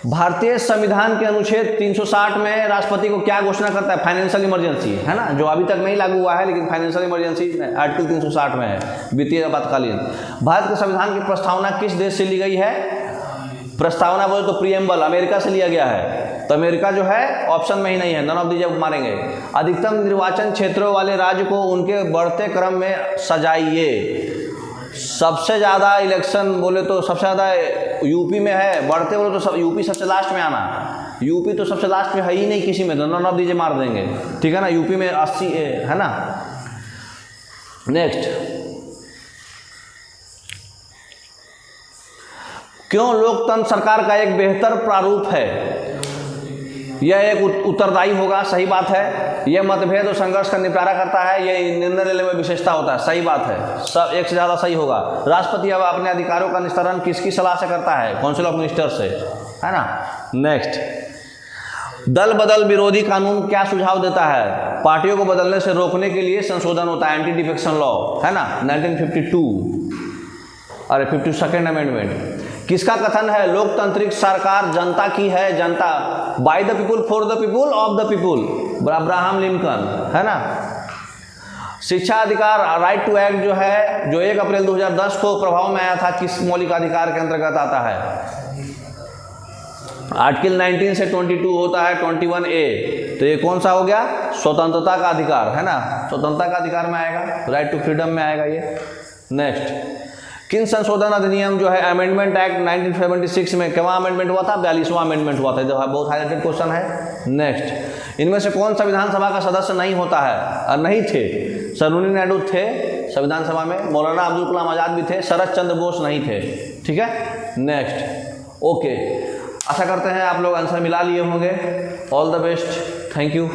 भारतीय संविधान के अनुच्छेद 360 में राष्ट्रपति को क्या घोषणा करता है? फाइनेंशियल इमरजेंसी, है ना, जो अभी तक नहीं लागू हुआ है, लेकिन फाइनेंशियल इमरजेंसी आर्टिकल 360 में है, वित्तीय आपातकालीन। भारत के संविधान की प्रस्तावना किस देश से ली गई है? प्रस्तावना बोले तो प्रीएम्बल अमेरिका से लिया गया है, तो अमेरिका जो है ऑप्शन में ही नहीं है। नन ऑफ दी जब मारेंगे। अधिकतम निर्वाचन क्षेत्रों वाले राज्य को उनके बढ़ते क्रम में सजाइए। सबसे ज़्यादा इलेक्शन बोले तो सबसे ज़्यादा यूपी में है, बढ़ते बोले तो यूपी सबसे लास्ट में आना। यूपी तो सबसे लास्ट में है ही नहीं किसी में, तो नन ऑफ दीजिए मार देंगे, ठीक है ना। यूपी में 80 है ना। नेक्स्ट, क्यों लोकतंत्र सरकार का एक बेहतर प्रारूप है? यह एक उत्तरदायी होगा, सही बात है। यह मतभेद और संघर्ष का निपटारा करता है, यह निर्णय लेने में विशेषता होता है, सही बात है। सब एक से ज़्यादा सही होगा। राष्ट्रपति अब अपने अधिकारों का निस्तारण किसकी सलाह से करता है? काउंसिल ऑफ मिनिस्टर से, है ना। नेक्स्ट, दल बदल विरोधी कानून क्या सुझाव देता है? पार्टियों को बदलने से रोकने के लिए संशोधन होता है, एंटी डिफेक्शन लॉ, है ना, 1952, अरे 52nd अमेंडमेंट। किसका कथन है? लोकतांत्रिक सरकार जनता की है, जनता, by the people, for the people, of the people, Abraham Lincoln, है ना। शिक्षा अधिकार, राइट टू एक्ट जो है, जो 1 अप्रैल 2010 को प्रभाव में आया था, किस मौलिक अधिकार के अंतर्गत आता है? आर्टिकल 19 से 22 होता है 21A, तो ये कौन सा हो गया? स्वतंत्रता का अधिकार, है ना, स्वतंत्रता का अधिकार में आएगा, राइट टू फ्रीडम में आएगा ये। नेक्स्ट, किन संशोधन अधिनियम जो है अमेंडमेंट एक्ट 1976 में केवल अमेंडमेंट हुआ था? 42वां अमेंडमेंट हुआ था, जो बहुत हाईलाइटेड क्वेश्चन है। नेक्स्ट, इनमें से कौन सा विधानसभा का सदस्य नहीं होता है और नहीं थे? सरोजिनी नायडू थे संविधान सभा में, मौलाना अब्दुल कलाम आज़ाद भी थे, शरद चंद्र बोस नहीं थे, ठीक है। नेक्स्ट, ओके, आशा करते हैं आप लोग आंसर मिला लिए होंगे। All the best, thank you.